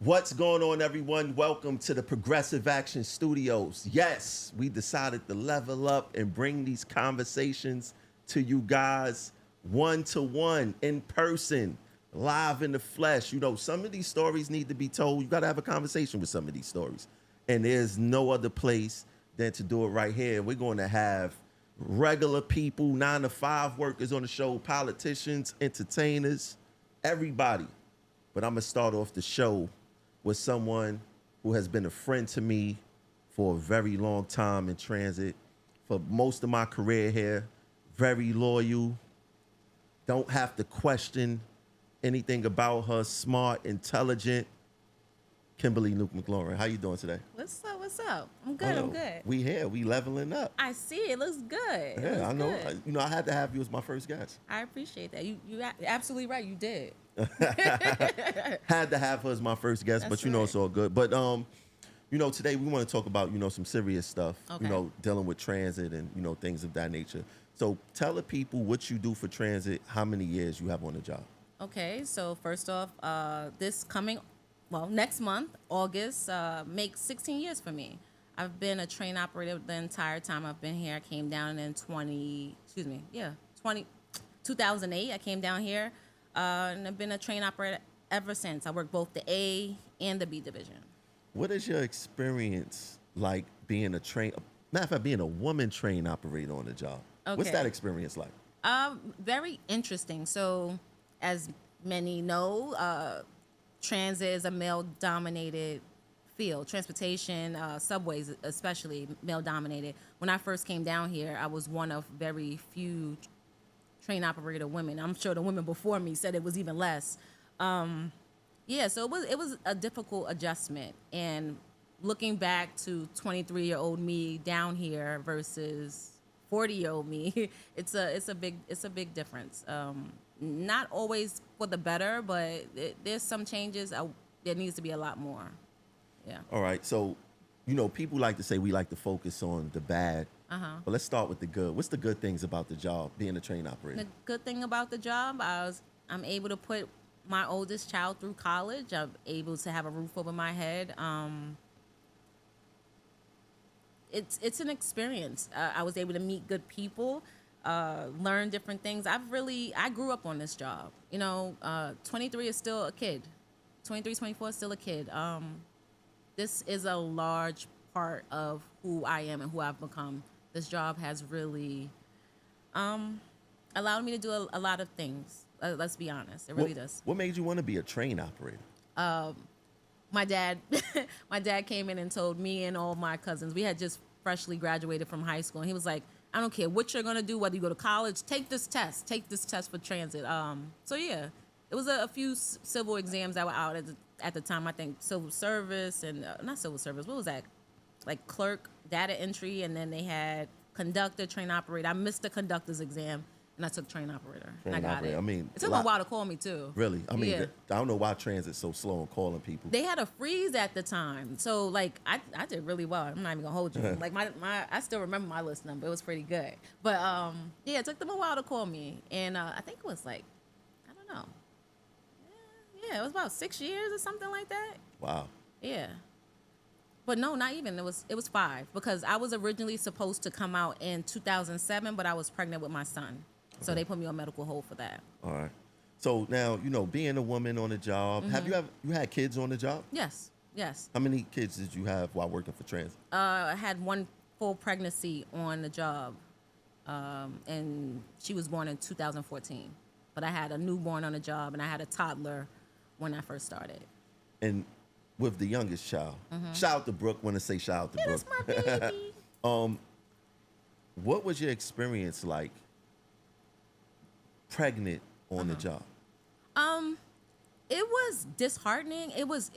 What's going on, everyone? Welcome to the Progressive Action Studios. Yes, we decided to level up and bring these conversations to you guys one to one, in person, live in the flesh. You know, some of these stories need to be told. You got to have a conversation with some of these stories. And there's no other place than to do it right here. We're going to have regular people, 9-to-5 workers on the show, politicians, entertainers, everybody. But I'm going to start off the show with someone who has been a friend to me for a very long time in transit, for most of my career here, very loyal, don't have to question anything about her, smart, intelligent. Kimberly Nuke Mclaurin, how you doing today? What's up? What's up? I'm good. I'm good. We here. We leveling up. I see. It looks good. Yeah, I know. Good. I had to have you as my first guest. I appreciate that. You're absolutely right. You did. Had to have her as my first guest, That's but you know right. it's all good. But today we want to talk about some serious stuff. Okay. Dealing with transit and things of that nature. So tell the people what you do for transit, how many years you have on the job. Okay. So first off, next month, August, makes 16 years for me. I've been a train operator the entire time I've been here. I came down in 2008. I came down here, and I've been a train operator ever since. I work both the A and the B division. What is your experience like being being a woman train operator on the job? Okay. What's that experience like? Very interesting. So, as many know, transit is a male-dominated field. Transportation, subways especially, male-dominated. When I first came down here, I was one of very few train operator women. I'm sure the women before me said it was even less. So it was a difficult adjustment. And looking back to 23-year-old me down here versus 40-year-old me, it's a big difference. Not always for the better, but there's some changes. There needs to be a lot more. Yeah. All right. So, people like to say we like to focus on the bad. But let's start with the good. What's the good things about the job, being a train operator? The good thing about the job, I'm able to put my oldest child through college. I'm able to have a roof over my head. It's an experience. I was able to meet good people, learn different things. I grew up on this job. 23 is still a kid. 23, 24 is still a kid. This is a large part of who I am and who I've become. This job has really allowed me to do a lot of things. Let's be honest. It really does. What made you want to be a train operator? My dad came in and told me and all my cousins, we had just freshly graduated from high school, and he was like, I don't care what you're going to do, whether you go to college, take this test for transit. It was a few civil exams that were out at the time. I think civil service and not civil service. What was that? Like clerk, data entry, and then they had conductor, train operator. I missed the conductor's exam, and I took train operator, and I got it. It took them a while to call me too. Really? Yeah. I don't know why transit's so slow on calling people. They had a freeze at the time, so like I did really well. I'm not even gonna hold you. Like my I still remember my list number. It was pretty good. But it took them a while to call me, and I think it was like, I don't know. Yeah, it was about 6 years or something like that. Wow. Yeah. But no, not even. It was 5, because I was originally supposed to come out in 2007, but I was pregnant with my son. So they put me on medical hold for that. All right. So now, being a woman on the job, have you had kids on the job? Yes. How many kids did you have while working for transit? I had one full pregnancy on the job, and she was born in 2014. But I had a newborn on the job, and I had a toddler when I first started. And with the youngest child, shout out to Brooke. Want to say shout out to Brooke. That's my baby. What was your experience like pregnant on the job? It was disheartening. It was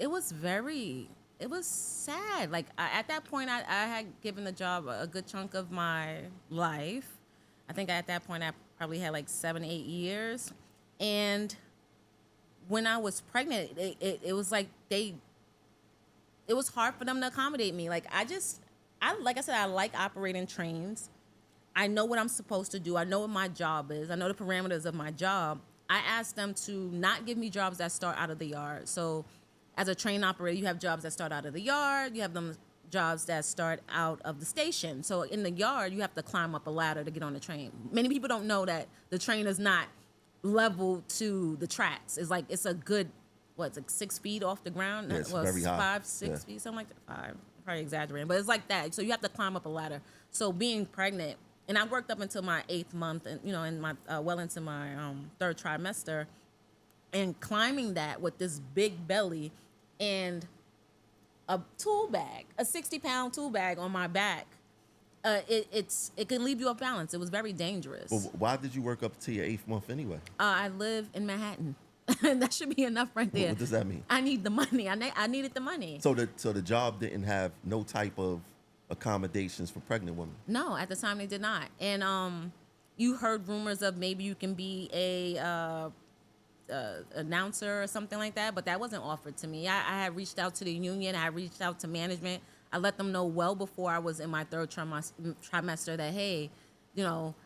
sad. Like at that point, I had given the job a good chunk of my life. I think at that point I probably had like 7, 8 years, and when I was pregnant, it was like it was hard for them to accommodate me. Like I like I said, I like operating trains. I know what I'm supposed to do. I know what my job is. I know the parameters of my job. I asked them to not give me jobs that start out of the yard. So as a train operator, you have jobs that start out of the yard. You have them jobs that start out of the station. So in the yard, you have to climb up a ladder to get on the train. Many people don't know that the train is not level to the tracks. It's like it's a good, it's like 6 feet off the ground. Yeah, it's very high. 5, 6 feet, something like that. 5, probably exaggerating, but it's like that. So you have to climb up a ladder. So being pregnant, and I worked up until my 8th month, and in my well into my 3rd trimester, and climbing that with this big belly and a tool bag, a 60-pound tool bag on my back. It can leave you off balance. It was very dangerous. But why did you work up to your 8th month anyway? I live in Manhattan. That should be enough right there. What does that mean? I need the money. I needed the money. So the job didn't have no type of accommodations for pregnant women? No, at the time they did not. And you heard rumors of maybe you can be a announcer or something like that, but that wasn't offered to me. I had reached out to the union. I had reached out to management. I let them know well before I was in my 3rd trimester that, hey,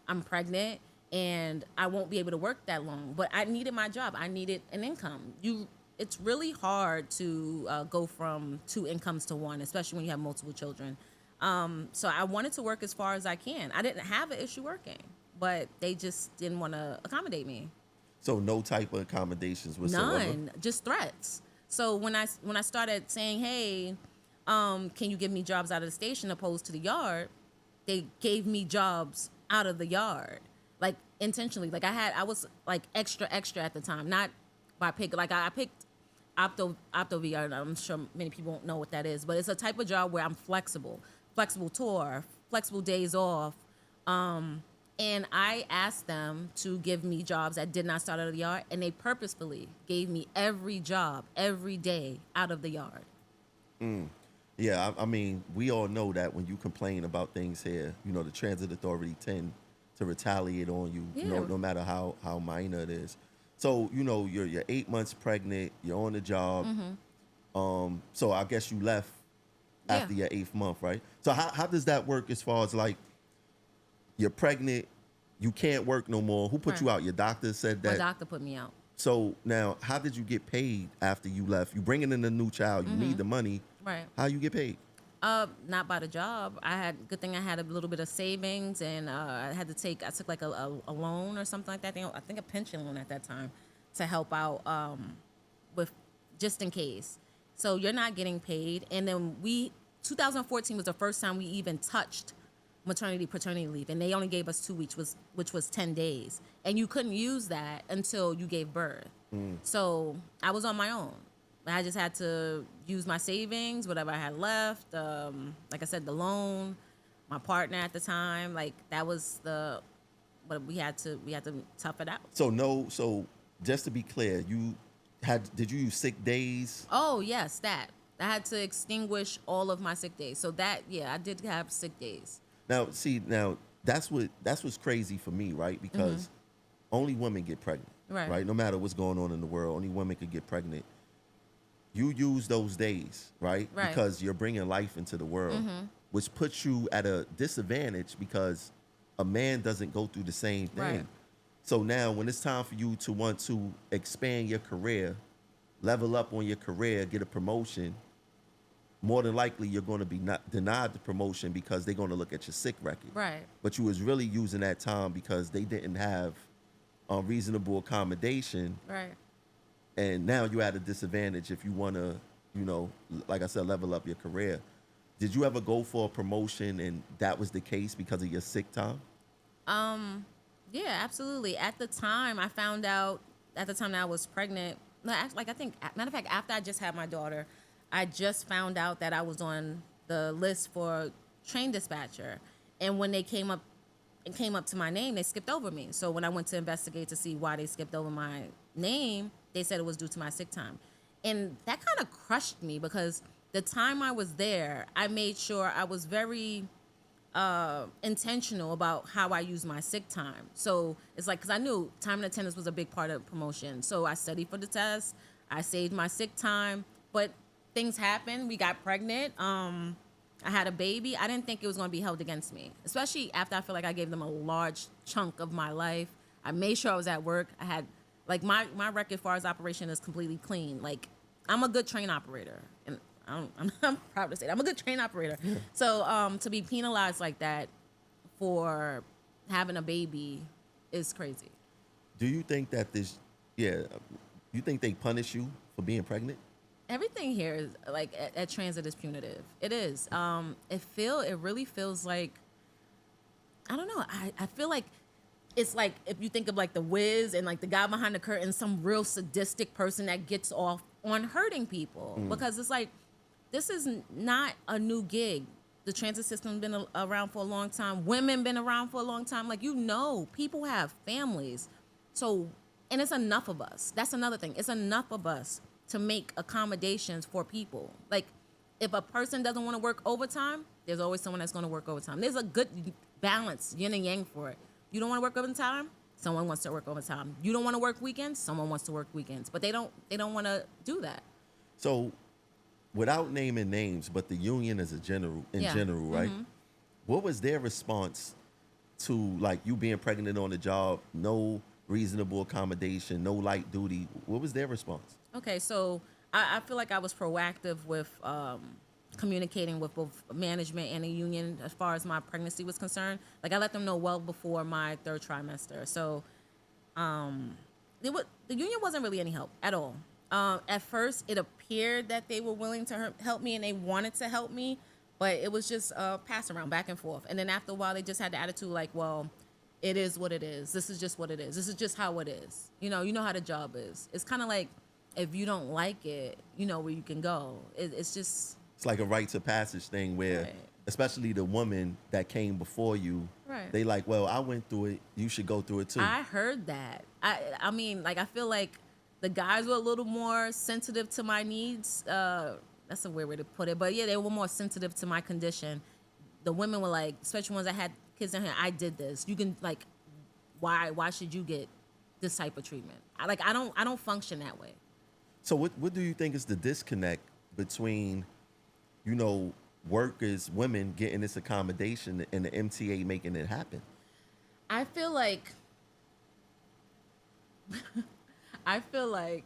I'm pregnant and I won't be able to work that long. But I needed my job. I needed an income. It's really hard to go from 2 incomes to 1, especially when you have multiple children. So I wanted to work as far as I can. I didn't have an issue working, but they just didn't want to accommodate me. So no type of accommodations whatsoever? None, just threats. So when I started saying, hey, can you give me jobs out of the station opposed to the yard, they gave me jobs out of the yard, like intentionally. Like I was like extra at the time, not by pick. Like I picked Opto-VR. I'm sure many people won't know what that is, but it's a type of job where I'm flexible tour, flexible days off. And I asked them to give me jobs that did not start out of the yard, and they purposefully gave me every job, every day out of the yard. Yeah, I mean, we all know that when you complain about things here, the transit authority tend to retaliate on you, Yeah. No matter how minor it is. So, you're 8 months pregnant, you're on the job. So I guess you left after your 8th month, right? So how does that work as far as like, you're pregnant, you can't work no more. Who put you out? Your doctor said that? My doctor put me out. So now, how did you get paid after you left? You bringing in a new child, you need the money. Right. How you get paid? Not by the job. Good thing I had a little bit of savings, and I took like a loan or something like that. I think a pension loan at that time to help out with just in case. So you're not getting paid. And then 2014 was the first time we even touched maternity, paternity leave, and they only gave us 2 weeks, which was 10 days. And you couldn't use that until you gave birth. So I was on my own. I just had to use my savings, whatever I had left. Like I said, the loan, my partner at the time, like that was but we had to tough it out. So just to be clear, did you use sick days? Oh yes, that. I had to extinguish all of my sick days. So that, I did have sick days. Now, that's what's crazy for me, right? Because only women get pregnant, right? No matter what's going on in the world, only women could get pregnant. You use those days, right? Because you're bringing life into the world, which puts you at a disadvantage because a man doesn't go through the same thing. Right. So now when it's time for you to want to expand your career, level up on your career, get a promotion, more than likely you're going to be not denied the promotion because they're going to look at your sick record. Right. But you was really using that time because they didn't have reasonable accommodation. Right. And now you're at a disadvantage if you want to, like I said, level up your career. Did you ever go for a promotion and that was the case because of your sick time? Yeah, absolutely. At the time, I found out that I was pregnant. Matter of fact, after I just had my daughter, I just found out that I was on the list for train dispatcher. And when they came up to my name, they skipped over me. So when I went to investigate to see why they skipped over my name, they said it was due to my sick time. And that kind of crushed me because the time I was there, I made sure I was very intentional about how I use my sick time. So it's like, because I knew time and attendance was a big part of promotion. So I studied for the test. I saved my sick time. But things happened. We got pregnant. I had a baby. I didn't think it was going to be held against me, especially after I feel like I gave them a large chunk of my life. I made sure I was at work. I had, like, my record as far as operation is completely clean. Like, I'm a good train operator, and I'm proud to say that. I'm a good train operator. Yeah. So to be penalized like that for having a baby is crazy. Do you think that you think they punish you for being pregnant? Everything here is like at transit is punitive. It is. It really feels like, I don't know. I feel like it's like if you think of like the Wiz and like the guy behind the curtain, some real sadistic person that gets off on hurting people, because it's like, this is not a new gig. The transit system's been around for a long time. Women been around for a long time. Like, people have families. So, and it's enough of us. That's another thing. It's enough of us to make accommodations for people. Like, if a person doesn't want to work overtime, there's always someone that's going to work overtime. There's a good balance, yin and yang for it. You don't want to work overtime, someone wants to work overtime. You don't want to work weekends, someone wants to work weekends. But they don't want to do that. So, without naming names, but the union as general, right? What was their response to like you being pregnant on the job, no reasonable accommodation, no light duty? What was their response? Okay, so I feel like I was proactive with communicating with both management and the union as far as my pregnancy was concerned. Like, I let them know well before my third trimester. So the union wasn't really any help at all. At first, it appeared that they were willing to help me and they wanted to help me, but it was just pass around back and forth. And then after a while, they just had the attitude like, well, it is what it is. This is just what it is. This is just how it is. You know how the job is. It's kind of like, if you don't like it, you know where you can go. It's just... It's like a rite to passage thing where, right, especially the woman that came before you, right, they like, well, I went through it. You should go through it too. I heard that. I mean, like, I feel like the guys were a little more sensitive to my needs. That's a weird way to put it. But yeah, they were more sensitive to my condition. The women were like, especially ones that had kids in here, I did this. You can, like, why should you get this type of treatment? I don't function that way. So what do you think is the disconnect between, workers, women getting this accommodation and the MTA making it happen? I feel like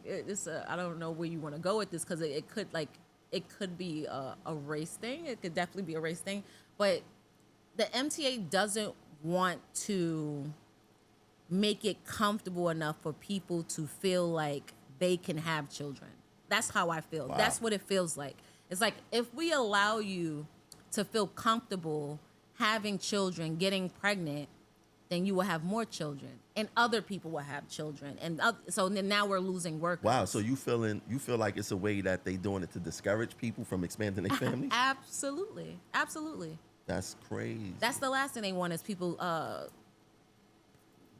it's I don't know where you want to go with this, because it could be a race thing. It could definitely be a race thing. But the MTA doesn't want to make it comfortable enough for people to feel like they can have children. That's how I feel. Wow. That's what it feels like. It's like, if we allow you to feel comfortable having children, getting pregnant, then you will have more children, and other people will have children, and so then now we're losing workers. Wow. So you feel like it's a way that they doing it to discourage people from expanding their families? Absolutely. That's crazy. That's the last thing they want, is people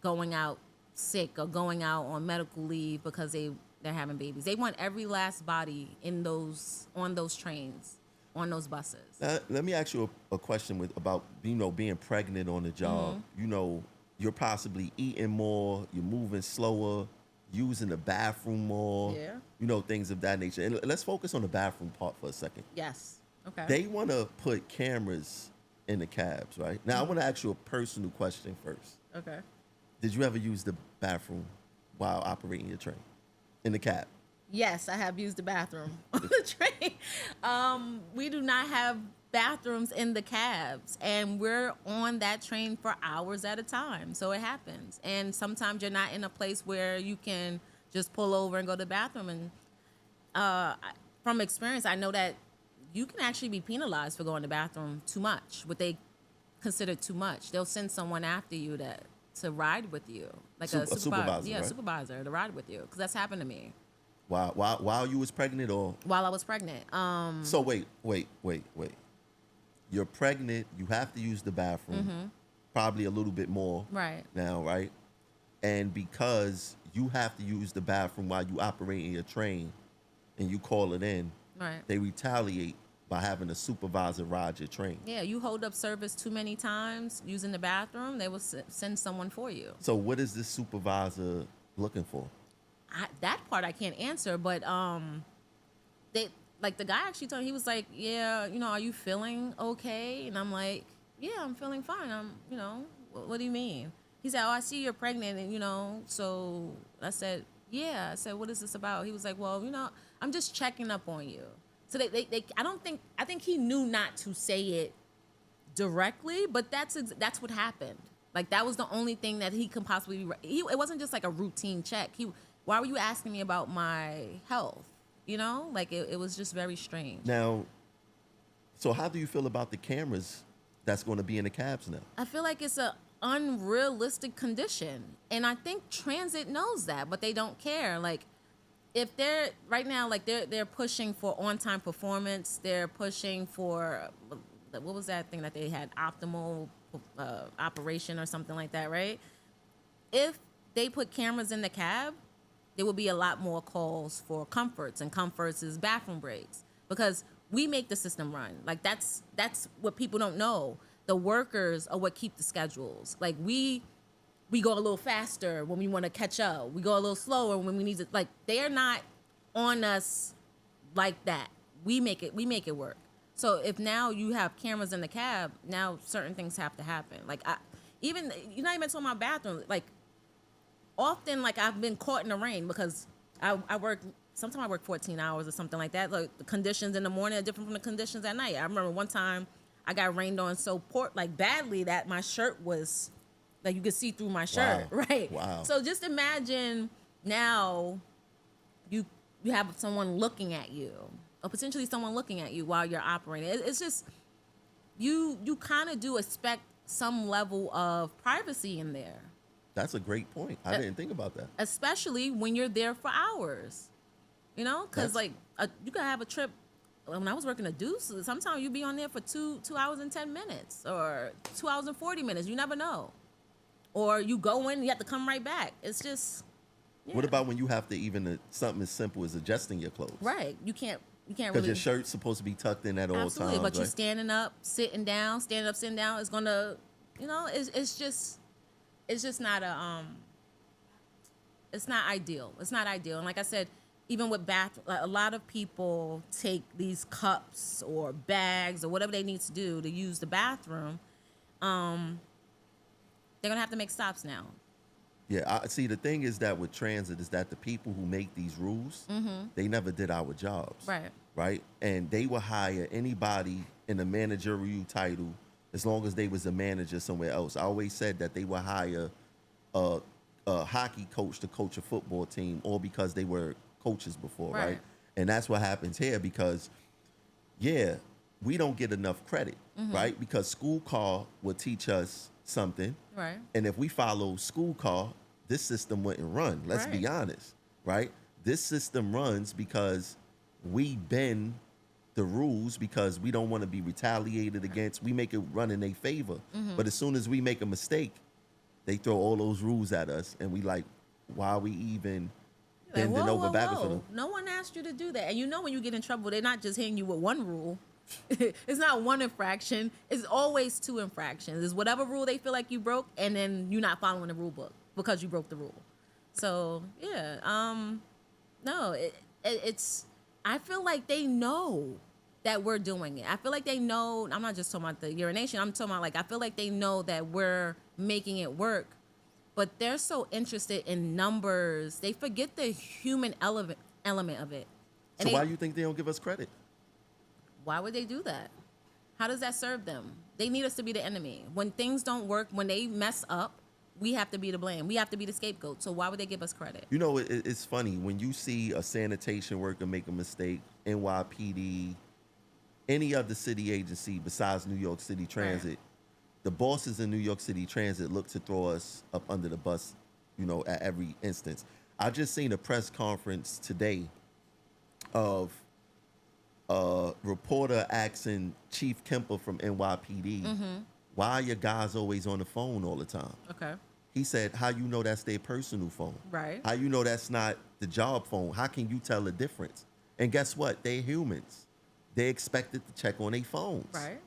going out sick or going out on medical leave because they're having babies. They want every last body on those trains, on those buses. Let me ask you a question about being pregnant on the job. Mm-hmm. You're possibly eating more, you're moving slower, using the bathroom more. Yeah. Things of that nature. And let's focus on the bathroom part for a second. Yes. Okay. They want to put cameras in the cabs, right? Now, I want to ask you a personal question first. Okay. Did you ever use the bathroom while operating your train in the cab? Yes, I have used the bathroom on the train. We do not have bathrooms in the cabs, and we're on that train for hours at a time. So it happens. And sometimes you're not in a place where you can just pull over and go to the bathroom. And from experience, I know that you can actually be penalized for going to the bathroom too much, what they consider too much. They'll send someone after you to ride with you, like a supervisor. Yeah, right? Supervisor to ride with you, because that's happened to me. Wow. While you was pregnant, or while I was pregnant. So wait. You're pregnant. You have to use the bathroom, probably a little bit more. Right. Now, right? And because you have to use the bathroom while you operating your train, and you call it in, right, they retaliate by having a supervisor ride your train. Yeah, you hold up service too many times using the bathroom, they will send someone for you. So what is this supervisor looking for? That part I can't answer, but they, like, the guy actually told me, he was like, yeah, are you feeling okay? And I'm like, yeah, I'm feeling fine. What do you mean? He said, oh, I see you're pregnant, and so I said, Yeah. I said, what is this about? He was like, well, I'm just checking up on you. So I think he knew not to say it directly, but that's what happened. Like, that was the only thing that he could possibly, it wasn't just like a routine check. Why were you asking me about my health? Like it was just very strange. Now, so how do you feel about the cameras that's going to be in the cabs now? I feel like it's a unrealistic condition, and I think transit knows that, but they don't care. Like, if they're right now, like they're pushing for on-time performance, they're pushing for what was that thing that they had, optimal operation or something like that, right? If they put cameras in the cab, there will be a lot more calls for comforts, and comforts is bathroom breaks, because we make the system run. Like, that's what people don't know. The workers are what keep the schedules. Like, we go a little faster when we want to catch up. We go a little slower when we need to. Like, they're not on us like that. We make it work. So if now you have cameras in the cab, now certain things have to happen. Like, you're not even talking about bathrooms. Like, often, like, I've been caught in the rain because I work. Sometimes I work 14 hours or something like that. Like, the conditions in the morning are different from the conditions at night. I remember one time I got rained on so badly that my shirt was, like, you could see through my shirt. Wow. Right. Wow. So just imagine now you have someone looking at you, or potentially someone looking at you while you're operating. It's just, you kind of do expect some level of privacy in there. That's a great point. I didn't think about that. Especially when you're there for hours. Because like you could have a trip. When I was working at Deuce, sometimes you'd be on there for 2 hours and 10 minutes or 2 hours and 40 minutes. You never know. Or you go in, you have to come right back. It's just. Yeah. What about when you have to something as simple as adjusting your clothes? Right. You can't really. Because your shirt's supposed to be tucked in at all times. Absolutely, but right? you're standing up, sitting down, sitting down is gonna, it's just not it's not ideal. It's not ideal. And like I said, even with a lot of people take these cups or bags or whatever they need to do to use the bathroom. They're gonna have to make stops now. Yeah, I see. The thing is that with transit is that the people who make these rules, they never did our jobs. Right. Right. And they will hire anybody in a managerial title as long as they was a manager somewhere else. I always said that they would hire a hockey coach to coach a football team, or because they were coaches before, right? And that's what happens here because, yeah, we don't get enough credit, right? Because school call will teach us something. Right. And if we follow school call, this system wouldn't run. Let's be honest, right? This system runs because we bend the rules because we don't want to be retaliated against. We make it run in their favor. But as soon as we make a mistake, they throw all those rules at us, and we like, why are we even bending over backwards for them? No one asked you to do that. And when you get in trouble, they're not just hitting you with one rule. It's not one infraction. It's always 2 infractions. It's whatever rule they feel like you broke, and then you're not following the rule book because you broke the rule. So, yeah. No, it's, I feel like they know that we're doing it. I feel like they know, I'm not just talking about the urination, I'm talking about, like, I feel like they know that we're making it work, but they're so interested in numbers, they forget the human element of it. So why do you think they don't give us credit? Why would they do that? How does that serve them? They need us to be the enemy. When things don't work, when they mess up, we have to be the blame. We have to be the scapegoat. So why would they give us credit? It's funny. When you see a sanitation worker make a mistake, NYPD, any other city agency besides New York City Transit, the bosses in New York City Transit look to throw us up under the bus, at every instance. I just seen a press conference today of a reporter asking Chief Kemper from NYPD, why are your guys always on the phone all the time? Okay. He said, how you know that's their personal phone? Right. How you know that's not the job phone? How can you tell the difference? And guess what? They're humans. They're expected to check on their phones. Right.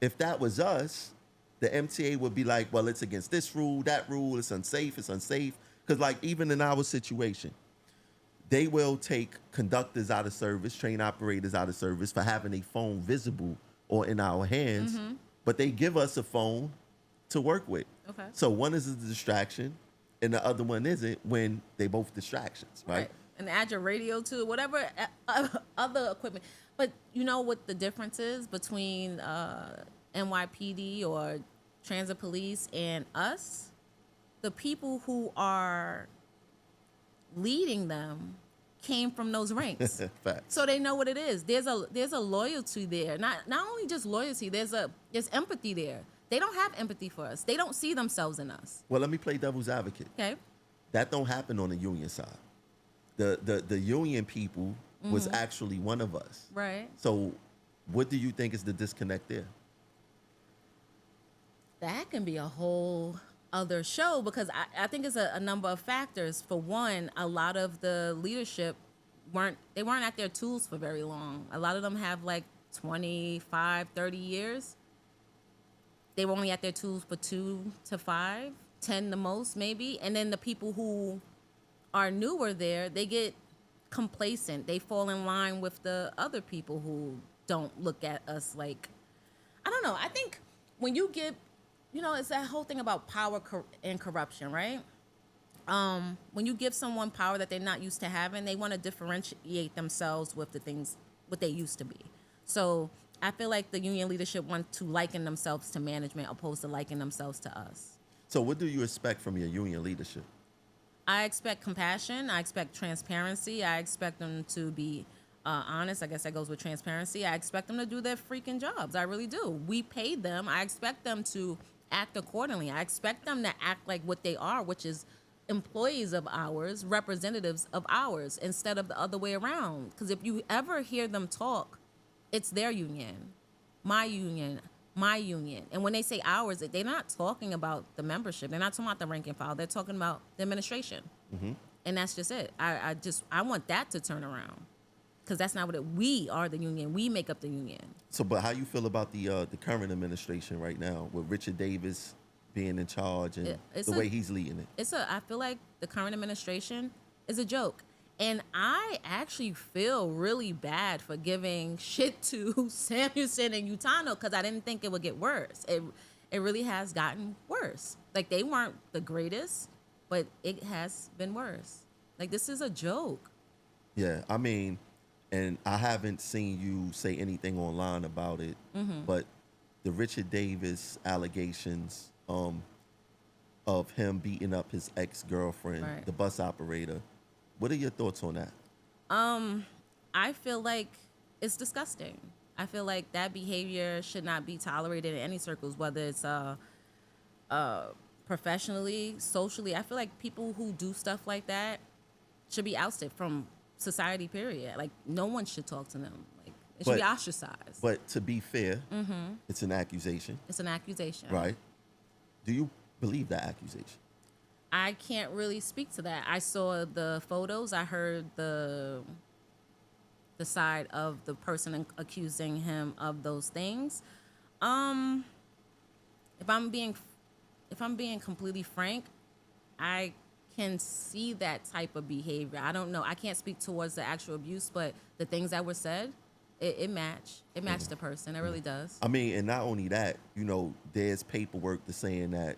If that was us, the MTA would be like, well, it's against this rule, that rule, it's unsafe. Because, like, even in our situation, they will take conductors out of service, train operators out of service for having a phone visible or in our hands, but they give us a phone to work with. Okay. So one is a distraction, and the other one isn't when they both distractions, right? And add your radio to it, whatever other equipment. But you know what the difference is between NYPD or transit police and us? The people who are leading them came from those ranks. Facts. So they know what it is. There's a loyalty there. Not only just loyalty, there's empathy there. They don't have empathy for us. They don't see themselves in us. Well, let me play devil's advocate. Okay. That don't happen on the union side. The union people was actually one of us. Right. So what do you think is the disconnect there? That can be a whole other show because I think it's a number of factors. For one, a lot of the leadership weren't at their tools for very long. A lot of them have like 25, 30 years. They were only at their tools for 2 to 5, 10 the most maybe. And then the people who are newer there, they get complacent. They fall in line with the other people who don't look at us like, I don't know. I think when you get, it's that whole thing about power and corruption, right? When you give someone power that they're not used to having, they want to differentiate themselves with the things, what they used to be. So I feel like the union leadership want to liken themselves to management opposed to liking themselves to us. So what do you expect from your union leadership? I expect compassion. I expect transparency. I expect them to be honest. I guess that goes with transparency. I expect them to do their freaking jobs. I really do. We paid them. I expect them to act accordingly. I expect them to act like what they are, which is employees of ours, representatives of ours, instead of the other way around. Because if you ever hear them talk, it's their union, my union, my union. And when they say ours, they're not talking about the membership. They're not talking about the rank and file. They're talking about the administration. Mm-hmm. And that's just it. I want that to turn around. Because that's not what we are, the union. We make up the union. So, but how you feel about the current administration right now with Richard Davis being in charge and the way he's leading it? I feel like the current administration is a joke. And I actually feel really bad for giving shit to Samuelson and Utano because I didn't think it would get worse. It really has gotten worse. Like, they weren't the greatest, but it has been worse. Like, this is a joke. Yeah, I mean, and I haven't seen you say anything online about it, but the Richard Davis allegations of him beating up his ex-girlfriend, right, the bus operator, what are your thoughts on that? I feel like it's disgusting. I feel like that behavior should not be tolerated in any circles, whether it's professionally, socially. I feel like people who do stuff like that should be ousted from society, period. Like, no one should talk to them. Like, it should be ostracized. But to be fair, it's an accusation. It's an accusation. Right. Do you believe that accusation? I can't really speak to that. I saw the photos. I heard the side of the person accusing him of those things. If I'm being completely frank, I can see that type of behavior. I don't know. I can't speak towards the actual abuse, but the things that were said, it matched the person. It really does. I mean, and not only that, there's paperwork to saying that,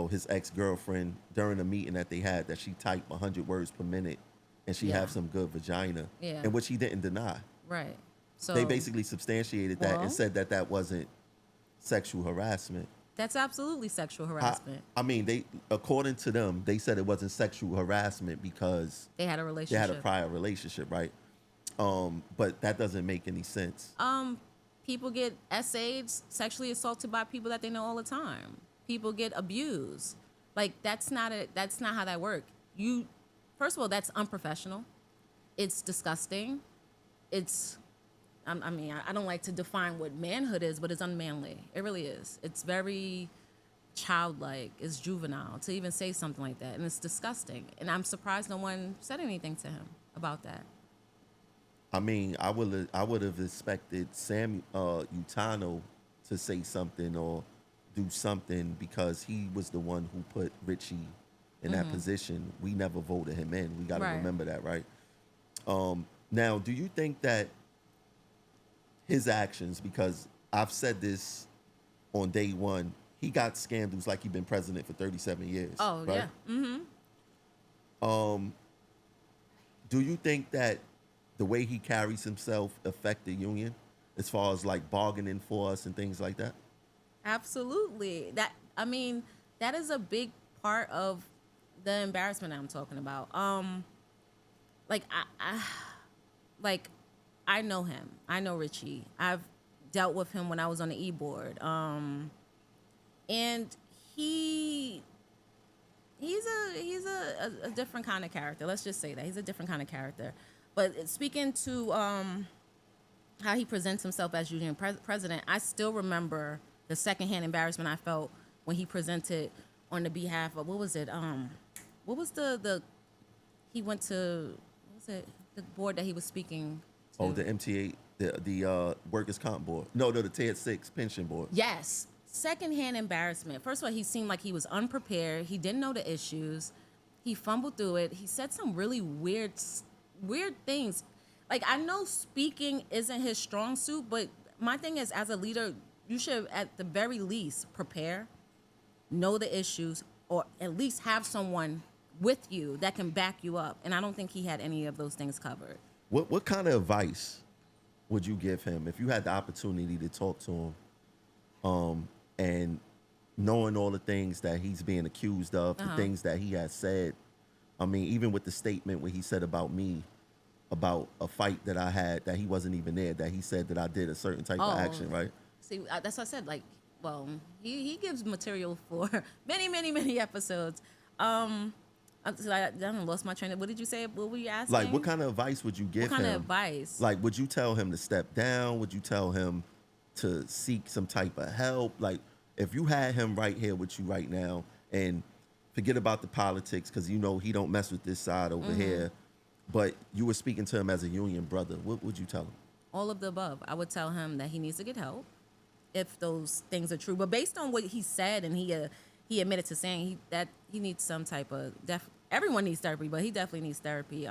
his ex-girlfriend, during a meeting that they had, that she typed 100 words per minute and she have some good vagina, and which he didn't deny. Right. So they basically substantiated that and said that wasn't sexual harassment. That's absolutely sexual harassment. I mean, according to them, they said it wasn't sexual harassment because they had a relationship. They had a prior relationship, right? But that doesn't make any sense. People get SA'd, sexually assaulted by people that they know all the time. People get abused. Like, that's not how that works. First of all, that's unprofessional. It's disgusting. I don't like to define what manhood is, but it's unmanly. It really is. It's very childlike. It's juvenile to even say something like that, and it's disgusting. And I'm surprised no one said anything to him about that. I mean, I would have expected Utano to say something or do something because he was the one who put Richie in that position. We never voted him in. We got to remember that, right? Now, do you think that his actions, because I've said this on day one, he got scandals like he been president for 37 years. Oh, right? yeah. Do you think that the way he carries himself affect the union as far as like bargaining for us and things like that? Absolutely. That is a big part of the embarrassment I'm talking about. Like like I know him. I know Richie. I've dealt with him when I was on the e-board. And he's a different kind of character. Let's just say that he's a different kind of character. But speaking to how he presents himself as union president, I still remember the secondhand embarrassment I felt when he presented on the behalf of, what was it? What was he went to, what was it? The board that he was speaking to? Oh, the MTA, the Workers' Comp Board. No, the Tier 6 Pension Board. Yes. Secondhand embarrassment. First of all, he seemed like he was unprepared. He didn't know the issues. He fumbled through it. He said some really weird things. Like, I know speaking isn't his strong suit, but my thing is, as a leader, you should at the very least prepare, know the issues, or at least have someone with you that can back you up. And I don't think he had any of those things covered. What kind of advice would you give him if you had the opportunity to talk to him, and knowing all the things that he's being accused of, the things that he has said? I mean, even with the statement where he said about me, about a fight that I had, that he wasn't even there, that he said that I did a certain type of action, right? See, that's what I said. Like, well, he gives material for many episodes. I lost my train of. What did you say? What were you asking? Like, what kind of advice would you give him? What kind of advice? Like, would you tell him to step down? Would you tell him to seek some type of help? Like, if you had him right here with you right now, and forget about the politics, because you know he don't mess with this side over here, but you were speaking to him as a union brother, what would you tell him? All of the above. I would tell him that he needs to get help if those things are true. But based on what he said, and he admitted to saying that he needs some type of everyone needs therapy, but he definitely needs therapy.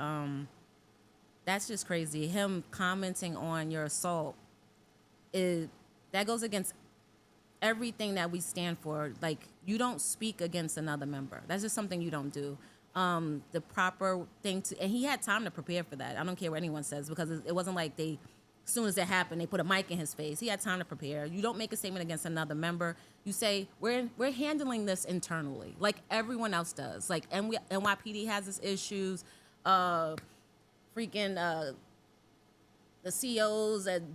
That's just crazy. Him commenting on your assault, that goes against everything that we stand for. Like, you don't speak against another member. That's just something you don't do. The proper thing and he had time to prepare for that. I don't care what anyone says, because it wasn't like as soon as it happened, they put a mic in his face. He had time to prepare. You don't make a statement against another member. You say, we're handling this internally, like everyone else does. Like, NYPD has its issues. The CEOs at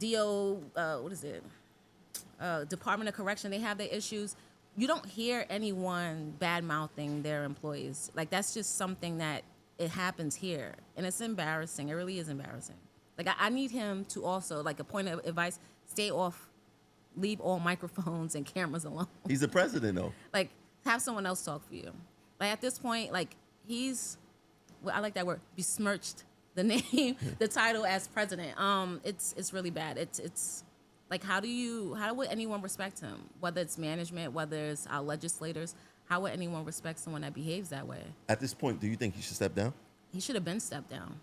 Department of Correction, they have their issues. You don't hear anyone bad-mouthing their employees. Like, that's just something that it happens here. And it's embarrassing. It really is embarrassing. Like, I need him to also, like, a point of advice, leave all microphones and cameras alone. He's the president, though. Like, have someone else talk for you. Like, at this point, like, I like that word, besmirched the name, the title as president. It's really bad. It's like, how would anyone respect him? Whether it's management, whether it's our legislators, how would anyone respect someone that behaves that way? At this point, do you think he should step down? He should have been stepped down.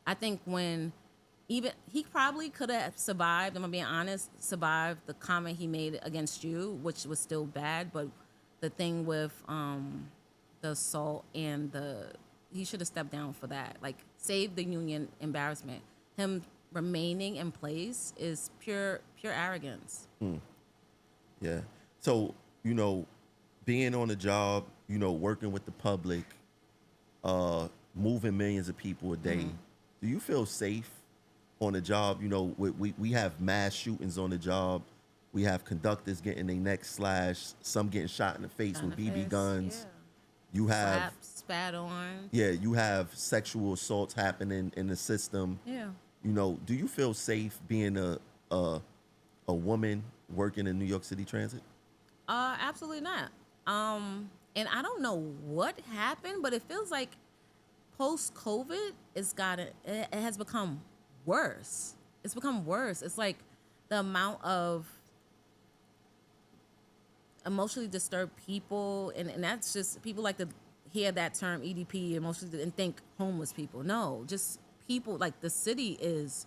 I think he probably could have survived, I'm being honest, survived the comment he made against you, which was still bad, but the thing with the assault and he should have stepped down for that. Like, save the union embarrassment. Him remaining in place is pure arrogance. Yeah. So, being on the job, working with the public, moving millions of people a day, do you feel safe on the job? We have mass shootings on the job. We have conductors getting their necks slashed, some getting shot in the face with BB guns. Yeah. You have slapped, spat on. Yeah, you have sexual assaults happening in the system. Yeah. Do you feel safe being a woman working in New York City Transit? Absolutely not. And I don't know what happened, but it feels like post-COVID, it has become worse. It's become worse. It's like the amount of emotionally disturbed people, and that's just, people like to hear that term EDP, emotionally, and think homeless people. No, just people, like, the city is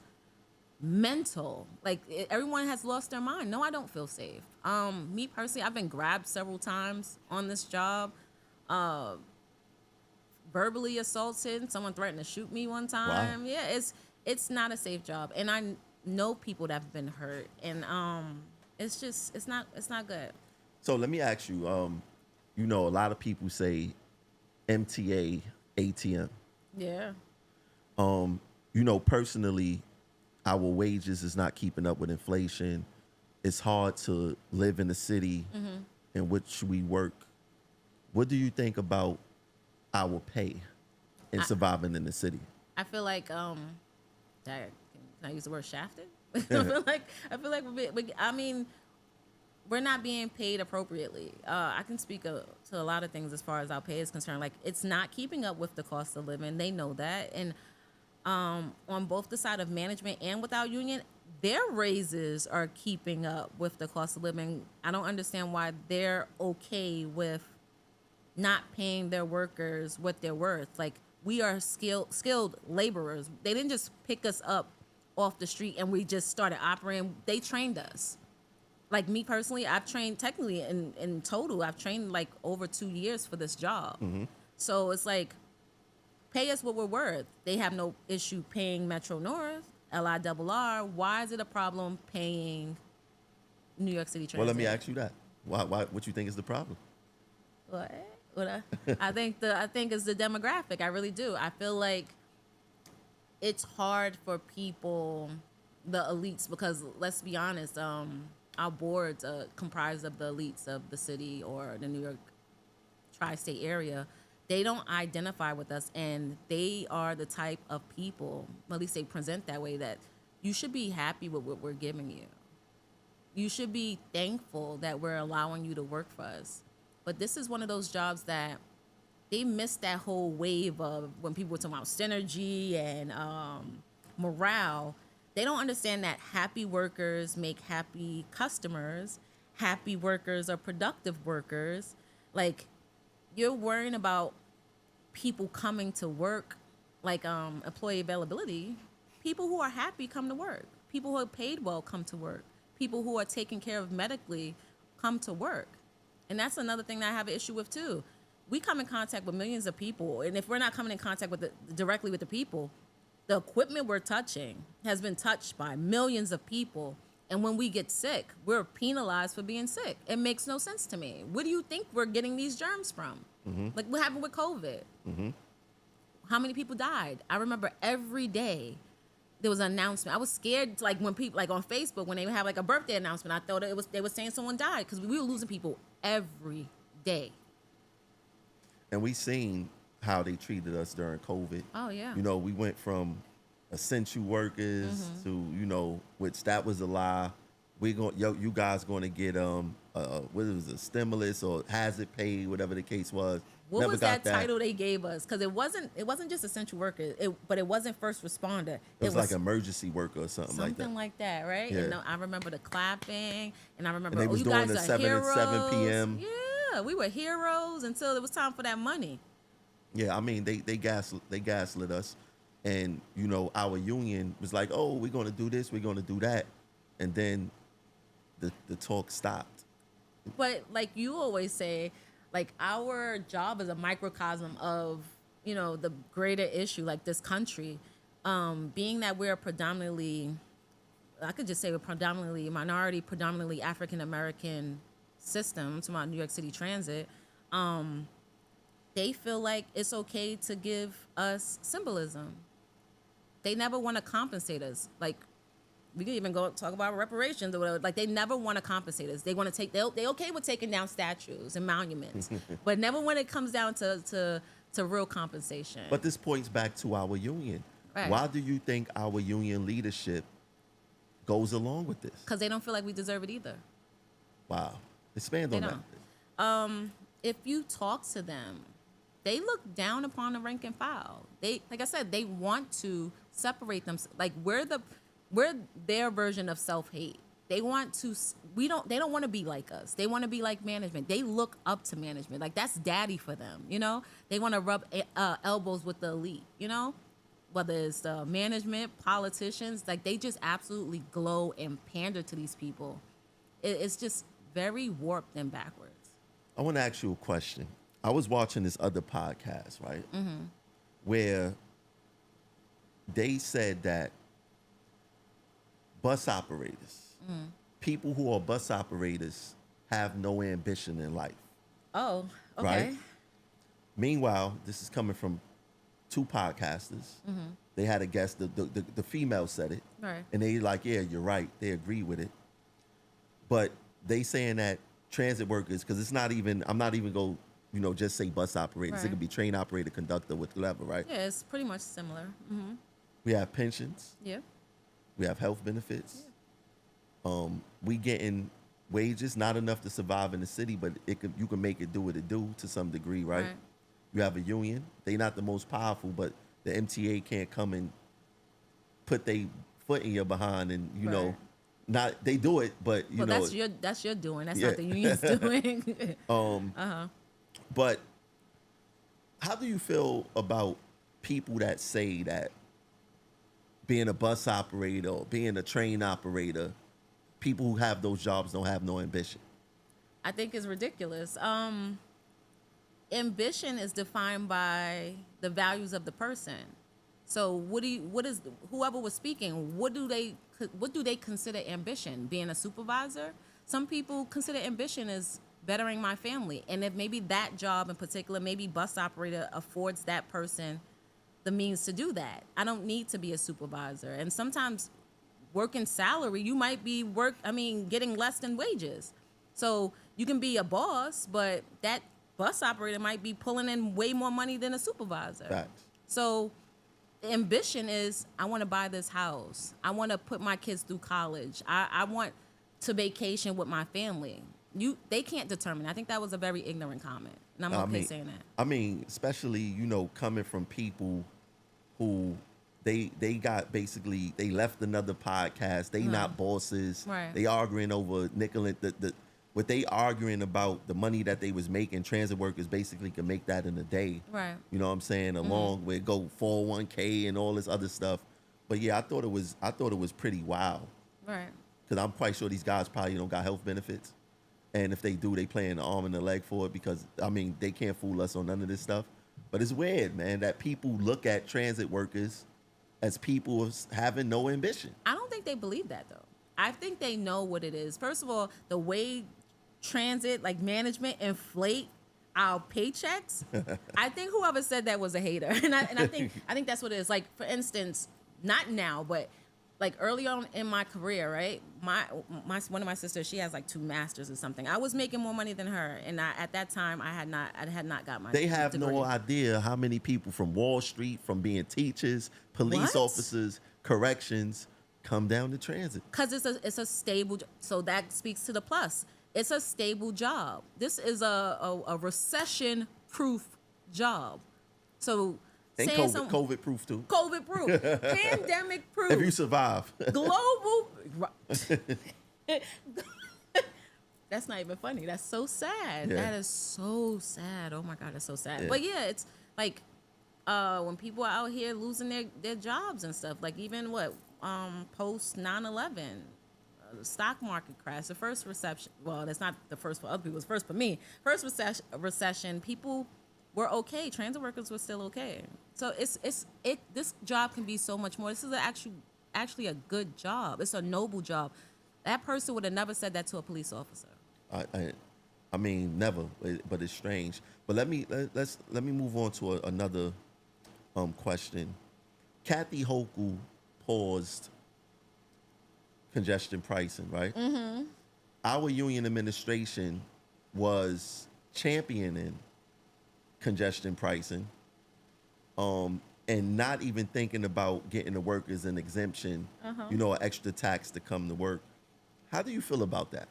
mental. Like everyone has lost their mind. No, I don't feel safe. Me personally, I've been grabbed several times on this job, verbally assaulted. Someone threatened to shoot me one Wow. time. Yeah, it's not a safe job, and I know people that have been hurt, and it's not good. So let me ask you, you know, a lot of people say MTA, ATM. Yeah. You know, personally, our wages is not keeping up with inflation. It's hard to live in the city in which we work. What do you think about our pay and surviving in the city? I feel like can I use the word shafted? I feel like I mean, we're not being paid appropriately. I can speak to a lot of things as far as our pay is concerned. Like it's not keeping up with the cost of living. They know that, and on both the side of management and with our union, their raises are keeping up with the cost of living. I don't understand why they're okay with not paying their workers what they're worth. Like we are skilled laborers. They didn't just pick us up off the street and we just started operating. They trained us. Like me personally, I've trained technically in total. I've trained like over 2 years for this job. So it's like, pay us what we're worth. They have no issue paying Metro North, LIRR. Why is it a problem paying New York City Transit? Well, let me ask you that. Why? What you think is the problem? I think it's the demographic. I really do. I feel like it's hard for people, the elites, because let's be honest, our boards are comprised of the elites of the city or the New York tri-state area. They don't identify with us, and they are the type of people, at least they present that way, that you should be happy with what we're giving you. You should be thankful that we're allowing you to work for us. But this is one of those jobs that they missed that whole wave of when people were talking about synergy and morale. They don't understand that happy workers make happy customers. Happy workers are productive workers. Like, you're worrying about people coming to work, like employee availability. People who are happy come to work. People who are paid well come to work. People who are taken care of medically come to work. And that's another thing that I have an issue with too. We come in contact with millions of people, and if we're not coming in contact with directly with the people, the equipment we're touching has been touched by millions of people. And when we get sick, we're penalized for being sick. It makes no sense to me. Where do you think we're getting these germs from? Like what happened with COVID? How many people died? I remember every day there was an announcement. I was scared, like when people, like on Facebook, when they would have like a birthday announcement, I thought they were saying someone died, because we were losing people every day. And we seen how they treated us during COVID. Oh yeah. You know, we went from essential workers to, you know, which that was a lie. You guys going to get what it was, a stimulus or hazard pay, whatever the case was. What Never was got that title they gave us? Because it wasn't just essential worker, but it wasn't first responder. It was like emergency worker or something like that. Something like that, right? Yeah. And I remember the clapping, and I remember, And they was you doing guys the are 7 heroes. and 7 p.m. Yeah, we were heroes until it was time for that money. Yeah, I mean, they gaslit us. And, you know, our union was like, oh, we're going to do this, we're going to do that. And then the talk stopped. But like you always say, like our job is a microcosm of, you know, the greater issue, like this country. Being that we're predominantly, I could just say we're predominantly minority, predominantly African-American system, to my New York City Transit, they feel like it's okay to give us symbolism. They never want to compensate us. Like, we could even go talk about reparations or whatever. Like, they never want to compensate us. They want to take, they okay with taking down statues and monuments, but never when it comes down to real compensation. But this points back to our union. Right. Why do you think our union leadership goes along with this? Because they don't feel like we deserve it either. Wow. Expand on They that. don't. If you talk to them, they look down upon the rank and file. They, like I said, they want to separate them. Like we're their version of self-hate. They want to. They don't want to be like us. They want to be like management. They look up to management. Like that's daddy for them. You know. They want to rub elbows with the elite. You know. whether it's the management, politicians, like they just absolutely glow and pander to these people. It's just very warped and backwards. I want to ask you a question. I was watching this other podcast, right? Where they said that bus operators, people who are bus operators, have no ambition in life. Oh, okay. Right? Meanwhile, this is coming from two podcasters. They had a guest, the female said it. Right. And they like, yeah, you're right. They agree with it. But they saying that transit workers, because it's not even, I'm not even going to, just say bus operators. Right. It could be train operator, conductor, whatever, right? Yeah, it's pretty much similar. We have pensions. Yeah. We have health benefits. We getting wages, not enough to survive in the city, but you can make it do what it do to some degree, right? You have a union. They not the most powerful, but the MTA can't come and put their foot in your behind and, not, they do it, but you know. That's your doing. That's not the union's doing. But how do you feel about people that say that being a bus operator or being a train operator, people who have those jobs don't have no ambition? I think it's ridiculous. Ambition is defined by the values of the person. So what is whoever was speaking, what do they consider ambition? Being a supervisor? Some people consider ambition as bettering my family. And if maybe that job in particular, maybe bus operator affords that person the means to do that. I don't need to be a supervisor. And sometimes working salary, you might be getting less than wages. So you can be a boss, but that bus operator might be pulling in way more money than a supervisor. Facts. So ambition is, I want to buy this house. I want to put my kids through college. I want to vacation with my family. They can't determine. I think that was a very ignorant comment. And I'm okay saying that. I mean, especially, coming from people who they left another podcast. They not bosses. Right. They arguing over nickel and what they arguing about, the money that they was making. Transit workers basically can make that in a day. Right. You know what I'm saying? Along with go 401k and all this other stuff. But yeah, I thought it was pretty wild. Right. Because I'm quite sure these guys probably don't got health benefits. And if they do, they playing the arm and the leg for it because, they can't fool us on none of this stuff. But it's weird, man, that people look at transit workers as people having no ambition. I don't think they believe that, though. I think they know what it is. First of all, the way transit, like management, inflate our paychecks, I think whoever said that was a hater. And I think that's what it is. Like, for instance, not now, but like early on in my career, right? One of my sisters, she has like 2 masters or something. I was making more money than her, and at that time I had not got my. They have degree. no idea how many people from Wall Street, from being teachers, police officers, corrections, come down to transit. Because it's a stable. So that speaks to the plus. It's a stable job. This is a recession-proof job. So. And COVID proof too. COVID proof. Pandemic proof. If you survive. Global. That's not even funny. That's so sad. Yeah. That is so sad. Oh my God, that's so sad. Yeah. But yeah, it's like when people are out here losing their jobs and stuff, like even post 9/11, the stock market crash, the first recession. Well, that's not the first for other people. It's first for me. First recession, people were okay. Transit workers were still okay. So this job can be so much more. This is actually a good job. It's a noble job. That person would have never said that to a police officer. I mean, never. But it's strange. But let me move on to another question. Kathy Hochul paused congestion pricing, right? Mm-hmm. Our union administration was championing congestion pricing, and not even thinking about getting the workers an exemption, an extra tax to come to work. How do you feel about that?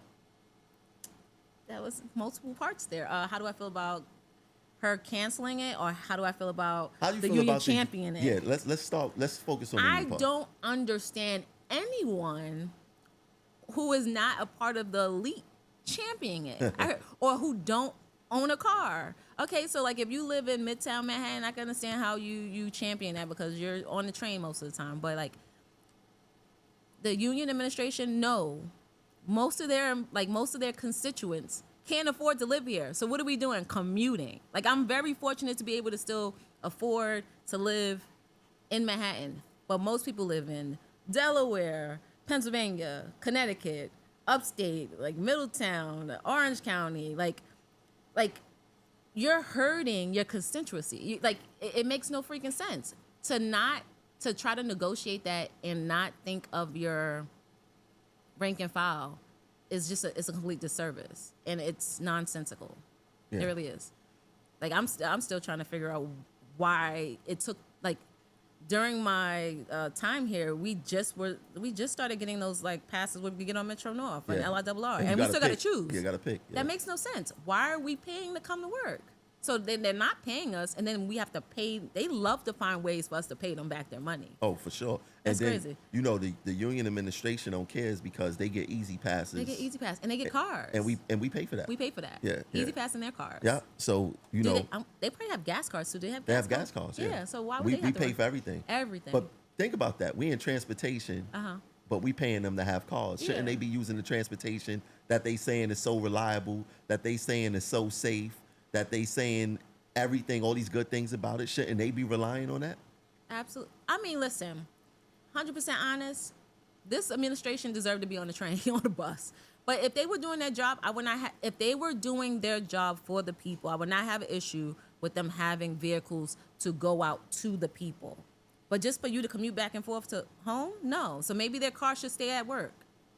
That was multiple parts there. How do I feel about her canceling it, or how do I feel about the union championing it? Yeah, let's focus on the I don't understand anyone who is not a part of the elite championing it, or who don't own a car. Okay, so like if you live in Midtown Manhattan, I can understand how you champion that because you're on the train most of the time. But like the union administration, no, most of their constituents can't afford to live here. So what are we doing? Commuting. Like I'm very fortunate to be able to still afford to live in Manhattan, but most people live in Delaware, Pennsylvania, Connecticut, upstate, like Middletown, Orange County, like you're hurting your constituency. It makes no freaking sense to try to negotiate that and not think of your rank and file is it's a complete disservice, and it's nonsensical. Yeah. It really is. Like I'm still trying to figure out why it took like. During my time here, we just started getting those like passes where we get on Metro North and LIRR, and we still got to choose. You got to pick. Yeah. That makes no sense. Why are we paying to come to work? So they're not paying us, and then we have to pay. They love to find ways for us to pay them back their money. Oh, for sure. That's and then, crazy. You know, the union administration don't care because they get easy passes. They get easy pass, and they get cars. And we pay for that. We pay for that. Yeah. Easy pass in their cars. Yeah. So you know, they probably have gas cards too. They have gas cards. Yeah. So why would they have we to pay work? for everything? Everything. But think about that. We in transportation. But we paying them to have cars. Shouldn't they be using the transportation that they saying is so reliable, that they saying is so safe, that they saying everything, all these good things about it? Shouldn't they be relying on that? Absolutely. I mean, listen, 100% honest, this administration deserved to be on the train, on the bus. But if they were doing their job, I would not if they were doing their job for the people, I would not have an issue with them having vehicles to go out to the people. But just for you to commute back and forth to home, no. So maybe their car should stay at work.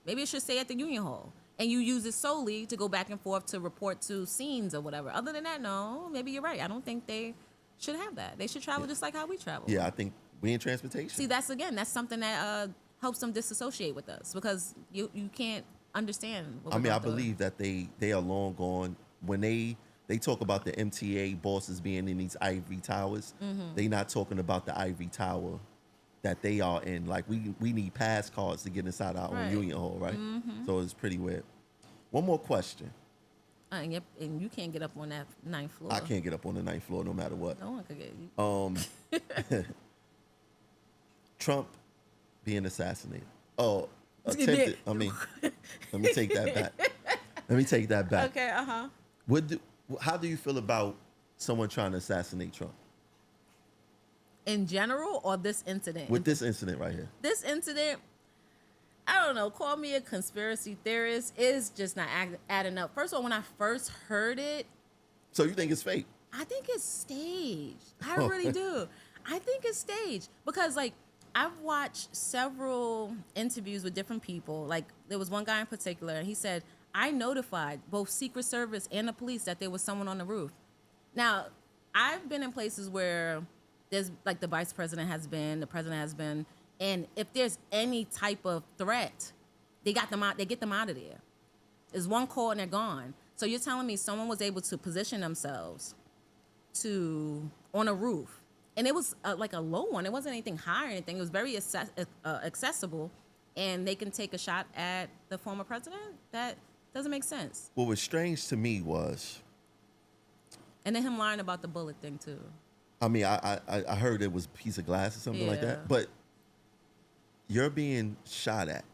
Maybe it should stay at the union hall. And you use it solely to go back and forth to report to scenes or whatever. Other than that, no, maybe you're right. I don't think they should have that. They should travel just like how we travel. Yeah, I think we in transportation. See, that's something that helps them disassociate with us because you can't understand what I believe that they are long gone. When they talk about the MTA bosses being in these ivory towers, they not talking about the ivory tower that they are in. Like we need pass cards to get inside our own union hall, right? So it's pretty weird. One more question. And you can't get up on that 9th floor. I can't get up on the 9th floor no matter what. No one could get you. Trump being assassinated. Oh, attempted. I mean, let me take that back. Okay, How do you feel about someone trying to assassinate Trump? In general, or this incident? With this incident right here. This incident, I don't know, call me a conspiracy theorist, is just not adding up. First of all, when I first heard it. So you think it's fake? I think it's staged. I really do. I think it's staged because, like, I've watched several interviews with different people. Like, there was one guy in particular, and he said, I notified both Secret Service and the police that there was someone on the roof. Now, I've been in places where there's, like, the vice president has been, the president has been, and if there's any type of threat, they get them out of there. There's one call and they're gone. So you're telling me someone was able to position themselves on a roof, and it was like a low one. It wasn't anything high or anything. It was very accessible, and they can take a shot at the former president? That doesn't make sense. What was strange to me was... And then him lying about the bullet thing, too. I mean, I heard it was a piece of glass or something like that. But you're being shot at.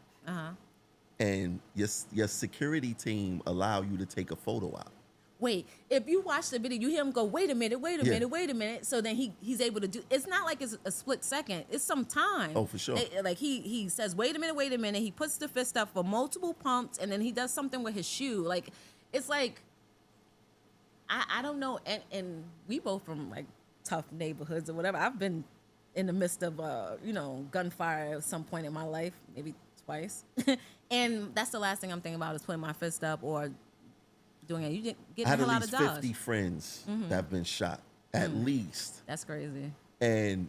And your security team allow you to take a photo out. Wait, if you watch the video, you hear him go, wait a minute. So then he's able to do, it's not like it's a split second. It's some time. Oh, for sure. Like he says, wait a minute. He puts the fist up for multiple pumps, and then he does something with his shoe. Like, it's like, I don't know. And we both from, like, tough neighborhoods or whatever. I've been in the midst of, gunfire at some point in my life, maybe twice. And that's the last thing I'm thinking about is putting my fist up or doing it. You get a lot of dodge. I had at least 50 friends that have been shot, at least. That's crazy. And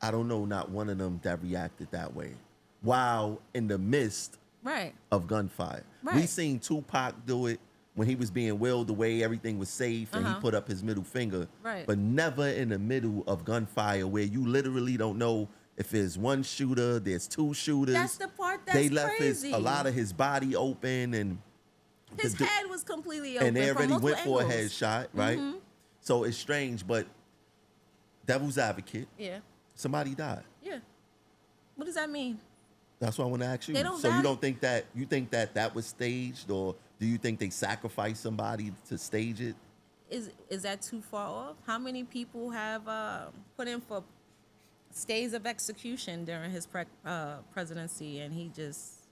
I don't know, not one of them that reacted that way. While in the midst of gunfire. Right. We seen Tupac do it when he was being wheeled away, everything was safe, and he put up his middle finger. Right. But never in the middle of gunfire where you literally don't know if there's one shooter, there's two shooters. That's the part that's They left crazy. a lot of his body open, and His the- head was completely open. and they from already multiple went for a angles. headshot, right? So it's strange, but devil's advocate, Yeah. somebody died. Yeah. What does that mean? That's what I want to ask you. They don't So you value- don't think that that was staged, or do you think they sacrificed somebody to stage it? Is that too far off? How many people have put in for stays of execution during his presidency, and he just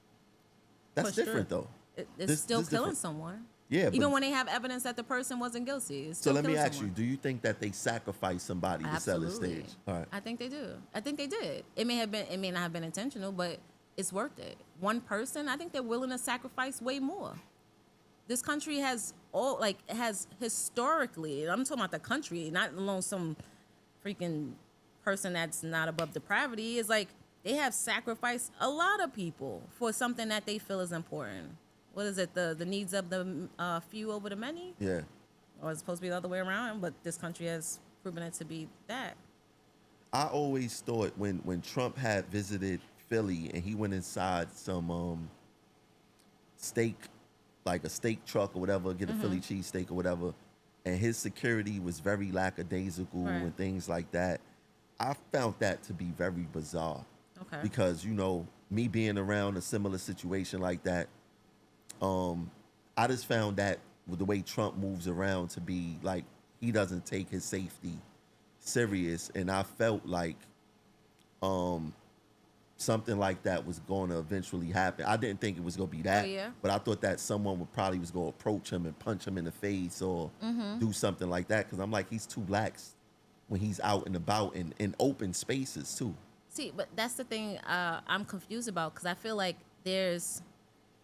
That's pushed different, through? though. It's still this killing different. someone. Yeah, Even but- when they have evidence that the person wasn't guilty. It's So still let me killing ask you: someone. do you think that they sacrificed somebody to sell a stage? All right. I think they do. I think they did. It may not have been intentional, but it's worth it. One person, I think they're willing to sacrifice way more. This country has historically, I'm talking about the country, not alone some freaking person that's not above depravity. It's like they have sacrificed a lot of people for something that they feel is important. What is it? The needs of the few over the many? Yeah. Or it's supposed to be the other way around, but this country has proven it to be that. I always thought when Trump had visited Philly and he went inside some steak, like a steak truck or whatever, get a Philly cheesesteak or whatever, and his security was very lackadaisical Right. and things like that. I found that to be very bizarre. Okay. Because, me being around a similar situation like that, I just found that with the way Trump moves around to be like he doesn't take his safety serious, and I felt like something like that was going to eventually happen. I didn't think it was going to be that, yeah? but I thought that someone was going to approach him and punch him in the face or do something like that, because I'm like, he's too lax when he's out and about in open spaces too. See, but that's the thing I'm confused about, because I feel like there's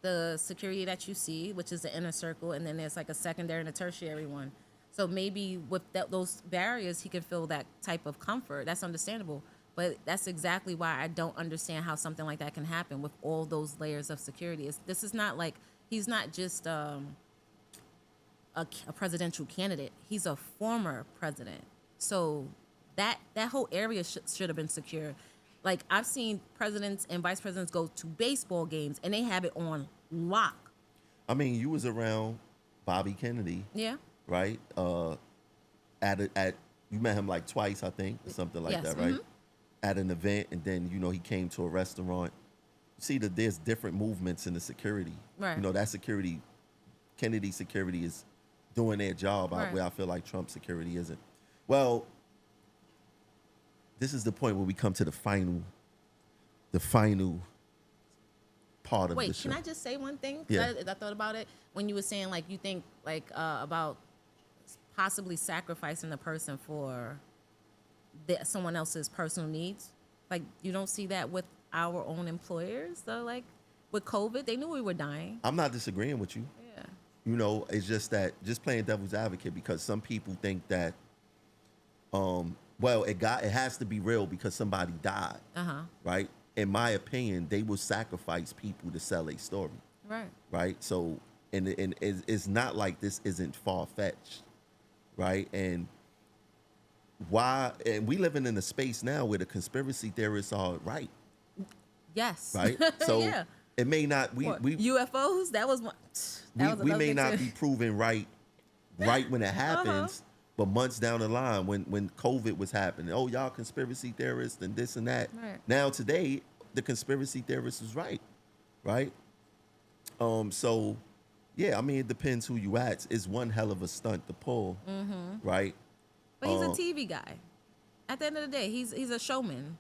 the security that you see, which is the inner circle, and then there's like a secondary and a tertiary one. So maybe with those barriers, he can feel that type of comfort. That's understandable. But that's exactly why I don't understand how something like that can happen with all those layers of security. This is not like, he's not just a presidential candidate. He's a former president. So that whole area should have been secure. Like, I've seen presidents and vice presidents go to baseball games, and they have it on lock. I mean, you was around Bobby Kennedy, Yeah. right? You met him like twice, I think, or something like Yes, that, right? At an event, and then he came to a restaurant. See that there's different movements in the security. Right. That security, Kennedy security is doing their job. Right. Where I feel like Trump security isn't. Well, this is the point where we come to the final part of the Wait, show. can I just say one thing? 'Cause Yeah. I thought about it when you were saying, like, you think, like, about possibly sacrificing the person for someone else's personal needs. Like, you don't see that with our own employers. So, like, with COVID, they knew we were dying. I'm not disagreeing with you. Yeah. It's just that, just playing devil's advocate, because some people think that, it has to be real because somebody died, right? In my opinion, they will sacrifice people to sell a story, Right. right? So, and it's not like this isn't far-fetched, right? And we living in a space now where the conspiracy theorists are right, Yes. right? So yeah. it may not, What, we UFOs? That was one. That was we another may thing not too. be proven right when it happens, but months down the line when COVID was happening, oh, y'all conspiracy theorists and this and that. Right. Now today, the conspiracy theorist is right? So yeah, I mean, it depends who you ask. It's one hell of a stunt to pull, right? But he's a TV guy. At the end of the day, he's a showman.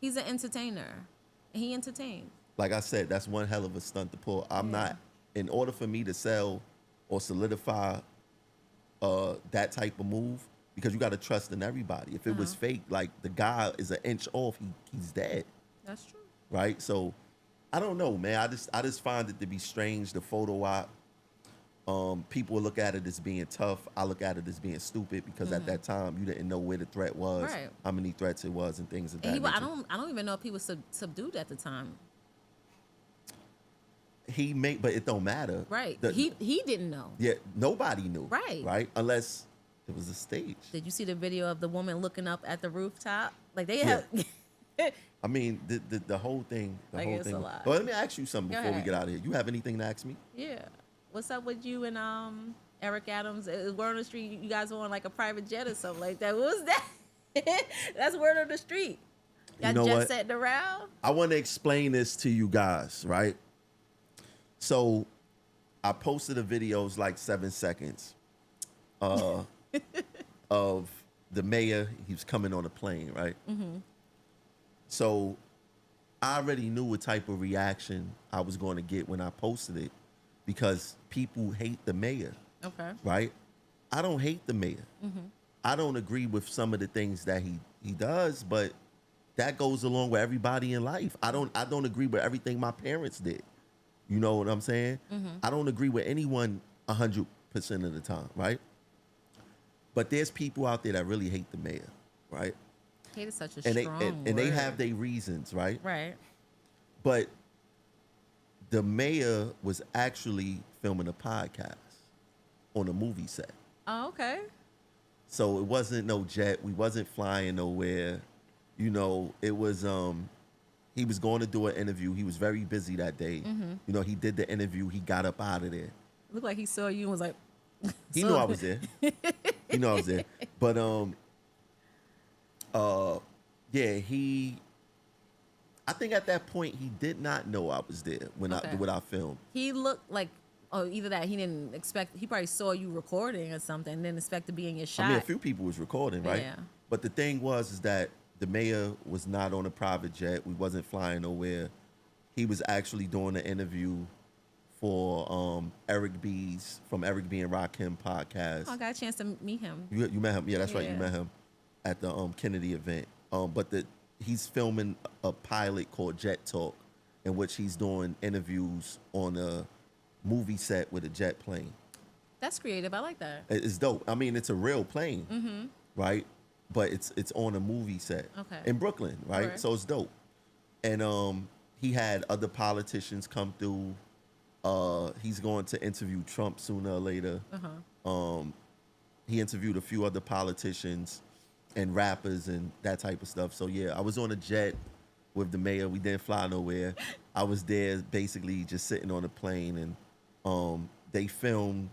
He's an entertainer. And he entertains. Like I said, that's one hell of a stunt to pull. I'm not, in order for me to sell or solidify that type of move, because you got to trust in everybody. If it was fake, like the guy is an inch off, he's dead. That's true. Right? So I don't know, man. I just find it to be strange, the photo op. People look at it as being tough. I look at it as being stupid, because at that time you didn't know where the threat was, Right. how many threats it was, and things of that And nature. I don't even know if he was subdued at the time. But it don't matter. Right. The- He didn't know. Yeah, nobody knew. Right. Right? Unless it was a stage. Did you see the video of the woman looking up at the rooftop? Like, they have. I mean, the whole thing. Like, it's a lot. Well, let me ask you something Go before we ahead. get out of here. You have anything to ask me? Yeah. What's up with you and Eric Adams? Word on the street, you guys were on like a private jet or something like that. What was that? That's word on the street. Y'all You know jet what? setting around. I want to explain this to you guys, right? So I posted a video, it was like 7 seconds, of the mayor. He was coming on a plane, right? So I already knew what type of reaction I was going to get when I posted it, because people hate the mayor, Okay. right? I don't hate the mayor. I don't agree with some of the things that he does, but that goes along with everybody in life. I don't agree with everything my parents did. You know what I'm saying? I don't agree with anyone 100% of the time, right? But there's people out there that really hate the mayor, right? Hate is such a And strong they word. have their reasons, right? Right. But the mayor was actually filming a podcast on a movie set. Oh, okay. So it wasn't no jet. We wasn't flying nowhere. You know, it was he was going to do an interview. He was very busy that day. You know, he did the interview. He got up out of there. Looked like he saw you and was like, He knew I was there. He knew I was there. But yeah, I think at that point he did not know I was there when Okay. I filmed. He looked like, oh, either that he didn't expect. He probably saw you recording or something, and didn't expect to be in your shot. I mean, a few people was recording, right? Yeah. But the thing is that the mayor was not on a private jet. We wasn't flying nowhere. He was actually doing an interview for Eric B's from Eric B and Rakim podcast. Oh, I got a chance to meet him. You met him? Yeah, that's right. You Yeah. met him at the Kennedy event. But he's filming a pilot called Jet Talk, in which he's doing interviews on a movie set with a jet plane. That's creative. I like that. It's dope. I mean, it's a real plane, right? But it's on a movie set Okay. in Brooklyn, right? Alright. So it's dope. And he had other politicians come through. He's going to interview Trump sooner or later. He interviewed a few other politicians and rappers and that type of stuff. So yeah, I was on a jet with the mayor. We didn't fly nowhere. I was there basically just sitting on a plane, and they filmed.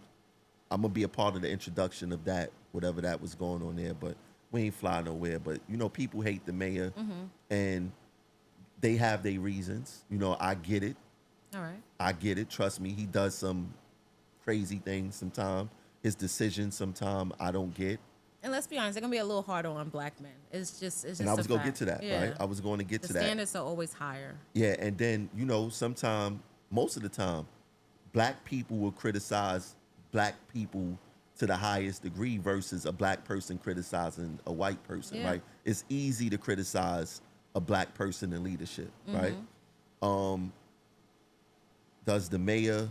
I'm gonna be a part of the introduction of that, whatever that was going on there. But we ain't fly nowhere. But you know, people hate the mayor, and they have their reasons. You know, I get it. All right. I get it. Trust me, he does some crazy things sometimes. His decisions sometimes I don't get. And let's be honest, they're gonna be a little harder on black men. It's just And I was a gonna fact. get to that, Yeah. right? I was going to get The to that. standards are always higher. Yeah, and then, you know, most of the time, black people will criticize black people to the highest degree versus a black person criticizing a white person, Yeah. right? It's easy to criticize a black person in leadership, right? Does the mayor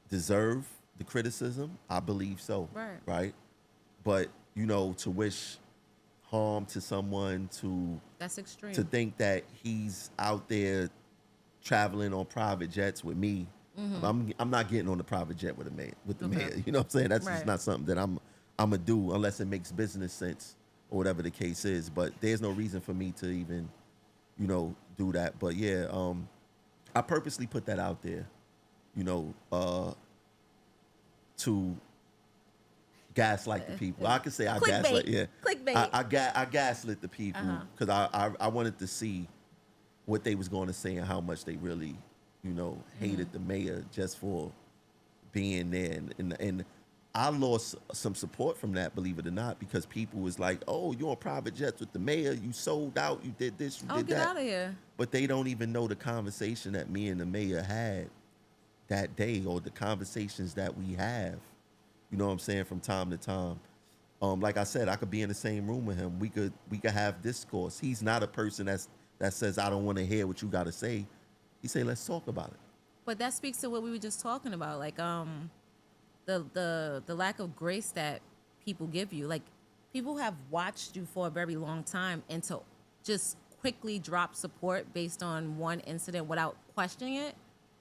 deserve the criticism? I believe so, Right. right? But, you know, to wish harm to someone, That's extreme. to think that he's out there traveling on private jets with me. I'm not getting on the private jet with the mayor. You know what I'm saying? That's Right. just not something that I'm gonna do unless it makes business sense or whatever the case is. But there's no reason for me to even, you know, do that. But yeah, I purposely put that out there, you know, to gaslight the people. I could say I Clickbait. gaslight. Yeah, Clickbait. I gaslit the people because I wanted to see what they was going to say and how much they really, you know, hated the mayor just for being there. And I lost some support from that, believe it or not, because people was like, "Oh, you're on private jets with the mayor. You sold out. You did this. You Oh, did get that." out of here. But they don't even know the conversation that me and the mayor had that day, or the conversations that we have. You know what I'm saying, from time to time. Like I said, I could be in the same room with him. We could have discourse. He's not a person that says, "I don't want to hear what you got to say." He say, "Let's talk about it." But that speaks to what we were just talking about, like the lack of grace that people give you. Like, people have watched you for a very long time, and to just quickly drop support based on one incident without questioning it,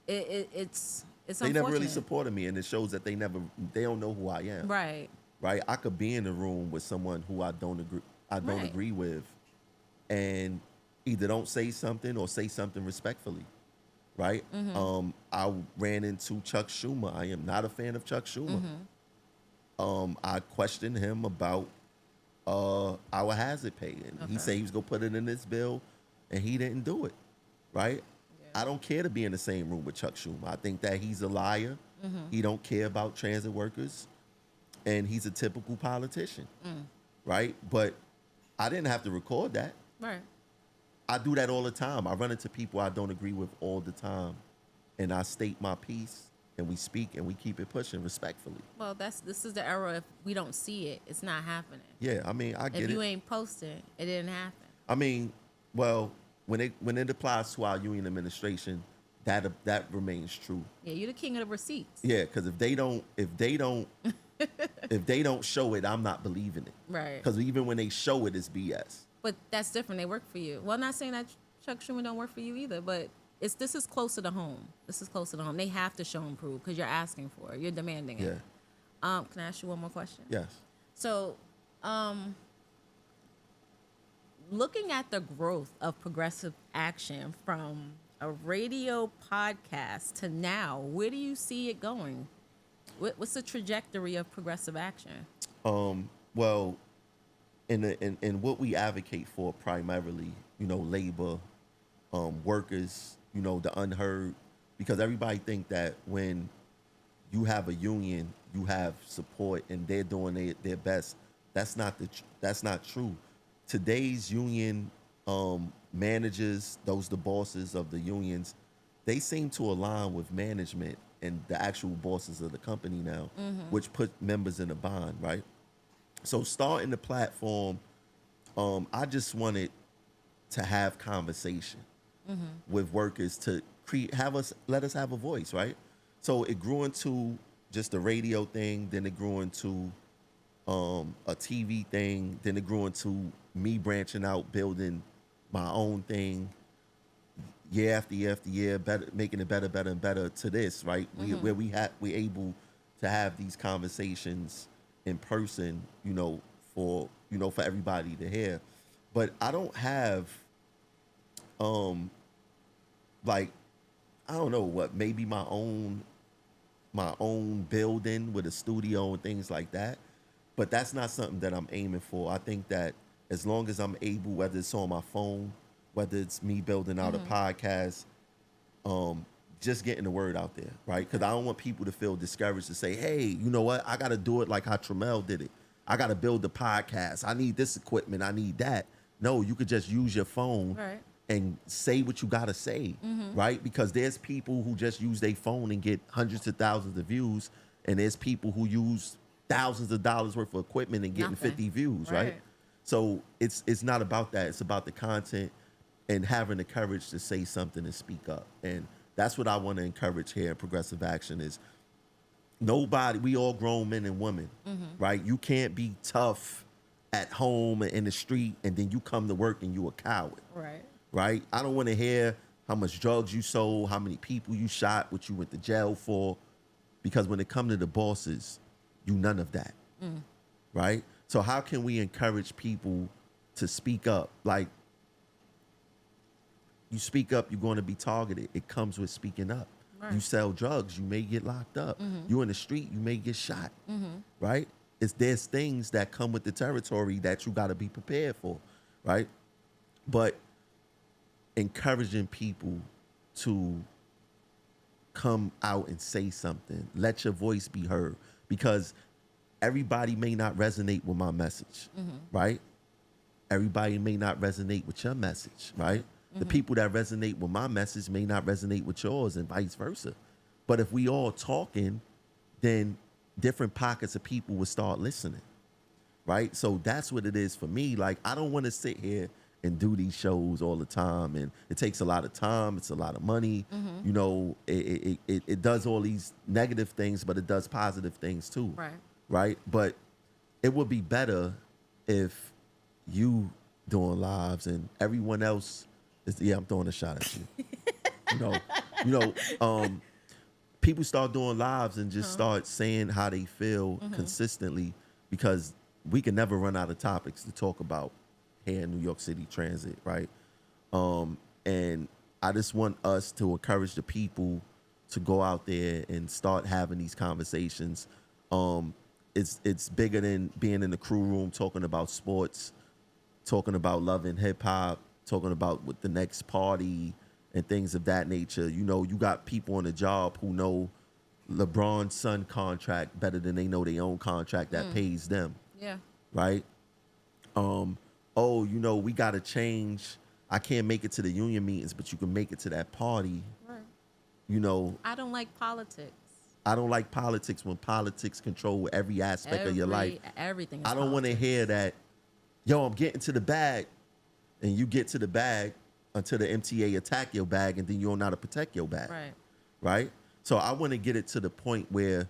it's They never really unfortunate. supported me, and it shows that they don't know who I am. Right. Right? I could be in a room with someone who I don't Right. agree with, and either don't say something or say something respectfully. right? I ran into Chuck Schumer. I am not a fan of Chuck Schumer. I questioned him about our hazard pay, and he said he was gonna put it in this bill, and he didn't do it, right? I don't care to be in the same room with Chuck Schumer. I think that he's a liar. He don't care about transit workers, and he's a typical politician, right? But I didn't have to record that. Right. I do that all the time. I run into people I don't agree with all the time, and I state my piece, and we speak, and we keep it pushing respectfully. Well, this is the era. If we don't see it, it's not happening. Yeah, I mean, I get it. If you ain't posting, it didn't happen. I mean, well, when it applies to our union administration, that remains true. Yeah, you're the king of the receipts. Yeah, because if they don't if they don't show it, I'm not believing it. Right. Because even when they show it, it's BS. But that's different. They work for you. Well, I'm not saying that Chuck Schumer don't work for you either, but this is closer to home. This is closer to home. They have to show and prove because you're asking for it. You're demanding it. Yeah. Can I ask you one more question? Yes. So, looking at the growth of progressive action from a radio podcast to now, where do you see it going? What's the trajectory of progressive action? Well, in what we advocate for primarily, labor, workers, the unheard, because everybody think that when you have a union, you have support and they're doing their best. That's not true. Today's union managers, the bosses of the unions, they seem to align with management and the actual bosses of the company now, which put members in a bind, right? So starting the platform, I just wanted to have conversation with workers to let us have a voice, right? So it grew into just a radio thing, then it grew into a TV thing, then it grew into me branching out, building my own thing, year after year after year, making it better and better to this, right? Where we're able to have these conversations in person, for everybody to hear. But I don't have, I don't know what, maybe my own building with a studio and things like that. But that's not something that I'm aiming for. I think that as long as I'm able, whether it's on my phone, whether it's me building out a podcast, just getting the word out there, right? Because I don't want people to feel discouraged to say, hey, you know what? I got to do it like how Trammell did it. I got to build the podcast. I need this equipment. I need that. No, you could just use your phone and say what you got to say, right? Because there's people who just use their phone and get hundreds of thousands of views, and there's people who use thousands of dollars worth of equipment and getting 50 views, right? So it's not about that. It's about the content and having the courage to say something and speak up. And that's what I want to encourage here in Progressive Action is we all grown men and women, right? You can't be tough at home and in the street and then you come to work and you a coward, right? I don't want to hear how much drugs you sold, how many people you shot, what you went to jail for, because when it comes to the bosses, you none of that, right? So how can we encourage people to speak up? Like, you speak up, you're going to be targeted. It comes with speaking up. You sell drugs, you may get locked up. You're in the street, you may get shot, right? There's things that come with the territory that you got to be prepared for, right? But encouraging people to come out and say something, let your voice be heard, because everybody may not resonate with my message, right? Everybody may not resonate with your message, right? The people that resonate with my message may not resonate with yours and vice versa. But if we all talking, then different pockets of people will start listening, right? So that's what it is for me. Like, I don't want to sit here and do these shows all the time. And it takes a lot of time. It's a lot of money. It does all these negative things, but it does positive things too. Right? But it would be better if you doing lives and everyone else is, I'm throwing a shot at you. People start doing lives and just start saying how they feel consistently, because we can never run out of topics to talk about here in New York City transit, right? And I just want us to encourage the people to go out there and start having these conversations. It's bigger than being in the crew room talking about sports, talking about love and hip hop, talking about what the next party and things of that nature. You know, you got people on the job who know LeBron's son contract better than they know their own contract that pays them. Yeah. Right? Oh, you know, we got to change. I can't make it to the union meetings, but you can make it to that party. Right. You know, I don't like politics. I don't like politics when politics control every aspect of your life. Everything. I don't want to hear that, yo, I'm getting to the bag, and you get to the bag until the MTA attack your bag, and then you don't know how to protect your bag. Right. Right? So I want to get it to the point where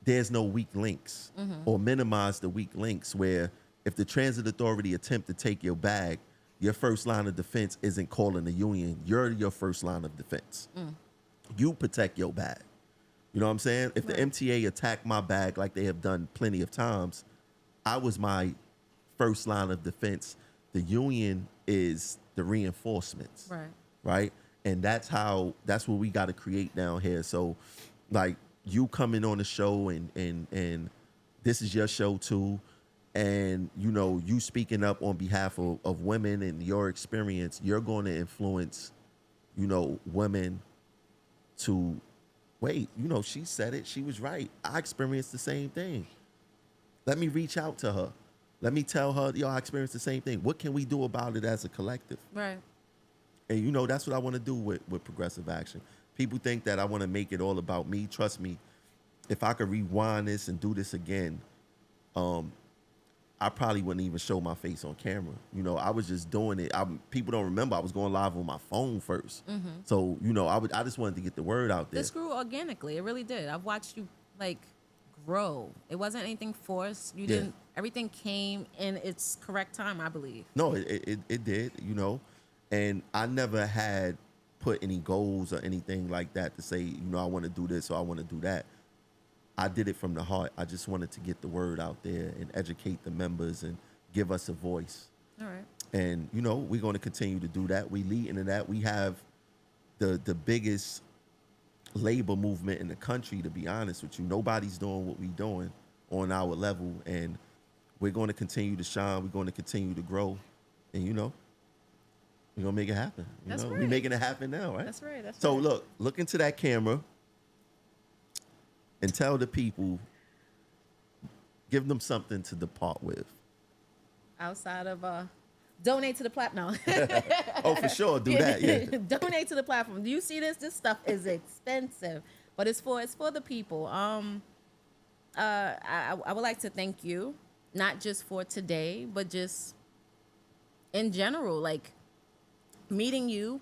there's no weak links or minimize the weak links, where if the transit authority attempt to take your bag, your first line of defense isn't calling the union. You're your first line of defense. You protect your bag. You know what I'm saying? If the MTA attacked my bag like they have done plenty of times, I was my first line of defense. The union is the reinforcements. Right. Right? And that's what we got to create down here. So, like, you coming on the show and this is your show too. And, you know, you speaking up on behalf of women and your experience, you're going to influence, you know, women to, wait, you know, she said it. She was right. I experienced the same thing. Let me reach out to her. Let me tell her, yo, I experienced the same thing. What can we do about it as a collective? Right. And, you know, that's what I want to do with Progressive Action. People think that I want to make it all about me. Trust me, if I could rewind this and do this again, I probably wouldn't even show my face on camera. You know, I was just doing it. People don't remember I was going live on my phone first. So, you know, I just wanted to get the word out there. This grew organically. It really did. I've watched you, like, grow. It wasn't anything forced. You didn't. Everything came in its correct time, I believe. No, it did, you know. And I never had put any goals or anything like that to say, you know, I want to do this or I want to do that. I did it from the heart. I just wanted to get the word out there and educate the members and give us a voice. All right. And, you know, we're going to continue to do that. We lead into that. We have the biggest labor movement in the country, to be honest with you. Nobody's doing what we're doing on our level. And we're going to continue to shine. We're going to continue to grow. And, you know, we're going to make it happen. That's right. We're making it happen now, right? That's right. So, look into that camera and tell the people, give them something to depart with. Outside of donate to the platform. Oh, for sure, do that. Yeah. Donate to the platform. Do you see this? This stuff is expensive, but it's for the people. I would like to thank you, not just for today, but just in general. Like, meeting you,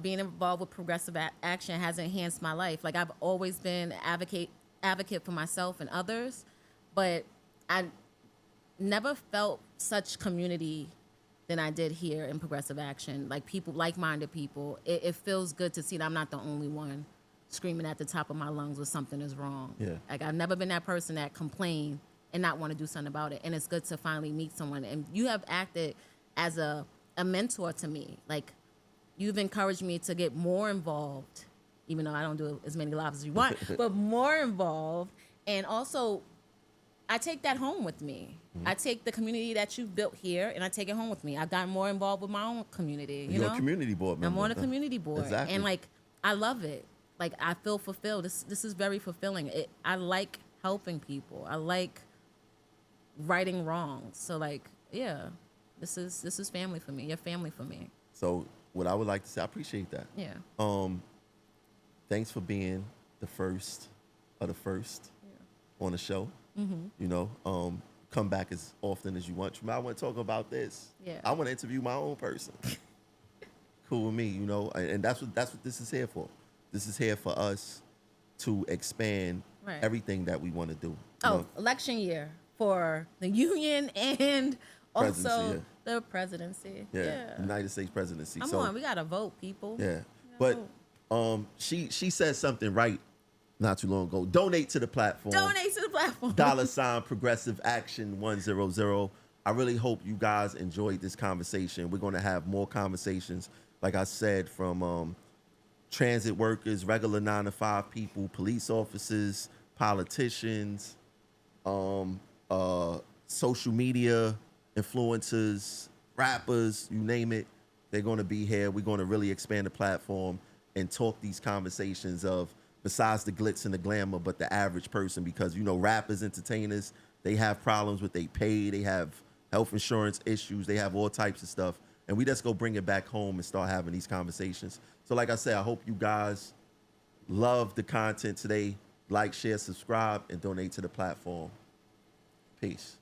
being involved with Progressive Action has enhanced my life. Like, I've always been an advocate for myself and others, but I never felt such community than I did here in Progressive Action. Like, people, like-minded people. It feels good to see that I'm not the only one screaming at the top of my lungs when something is wrong. Yeah. Like, I've never been that person that complained and not want to do something about it. And it's good to finally meet someone. And you have acted as a mentor to me. Like, you've encouraged me to get more involved, even though I don't do as many lives as you want, but more involved. And also, I take that home with me. I take the community that you've built here, and I take it home with me. I've gotten more involved with my own community. You're a community board member. I'm on a community board. Exactly. And, like, I love it. Like, I feel fulfilled. This is very fulfilling. I like helping people. I like righting wrongs. So, like, yeah, this is family for me. You're family for me. So what I would like to say, I appreciate that. Yeah. Thanks for being the first of the first on the show. You know, come back as often as you want. I want to talk about this. Yeah. I want to interview my own person. Cool with me, you know, and that's what this is here for. This is here for us to expand everything that we want to do. Oh, election year for the union and also the presidency. Yeah. United States presidency. Come on, we gotta vote, people. Yeah. But she said something right not too long ago. Donate to the platform. Donate to the platform. $ Progressive Action 100. I really hope you guys enjoyed this conversation. We're going to have more conversations like I said, from transit workers, regular 9 to 5 people, police officers, politicians, social media influencers, rappers, you name it. They're going to be here. We're going to really expand the platform and talk these conversations of, besides the glitz and the glamour, but the average person, because, you know, rappers, entertainers, they have problems with they pay, they have health insurance issues, they have all types of stuff. And we just go bring it back home and start having these conversations. So like I said, I hope you guys love the content today. Like, share, subscribe, and donate to the platform. Peace.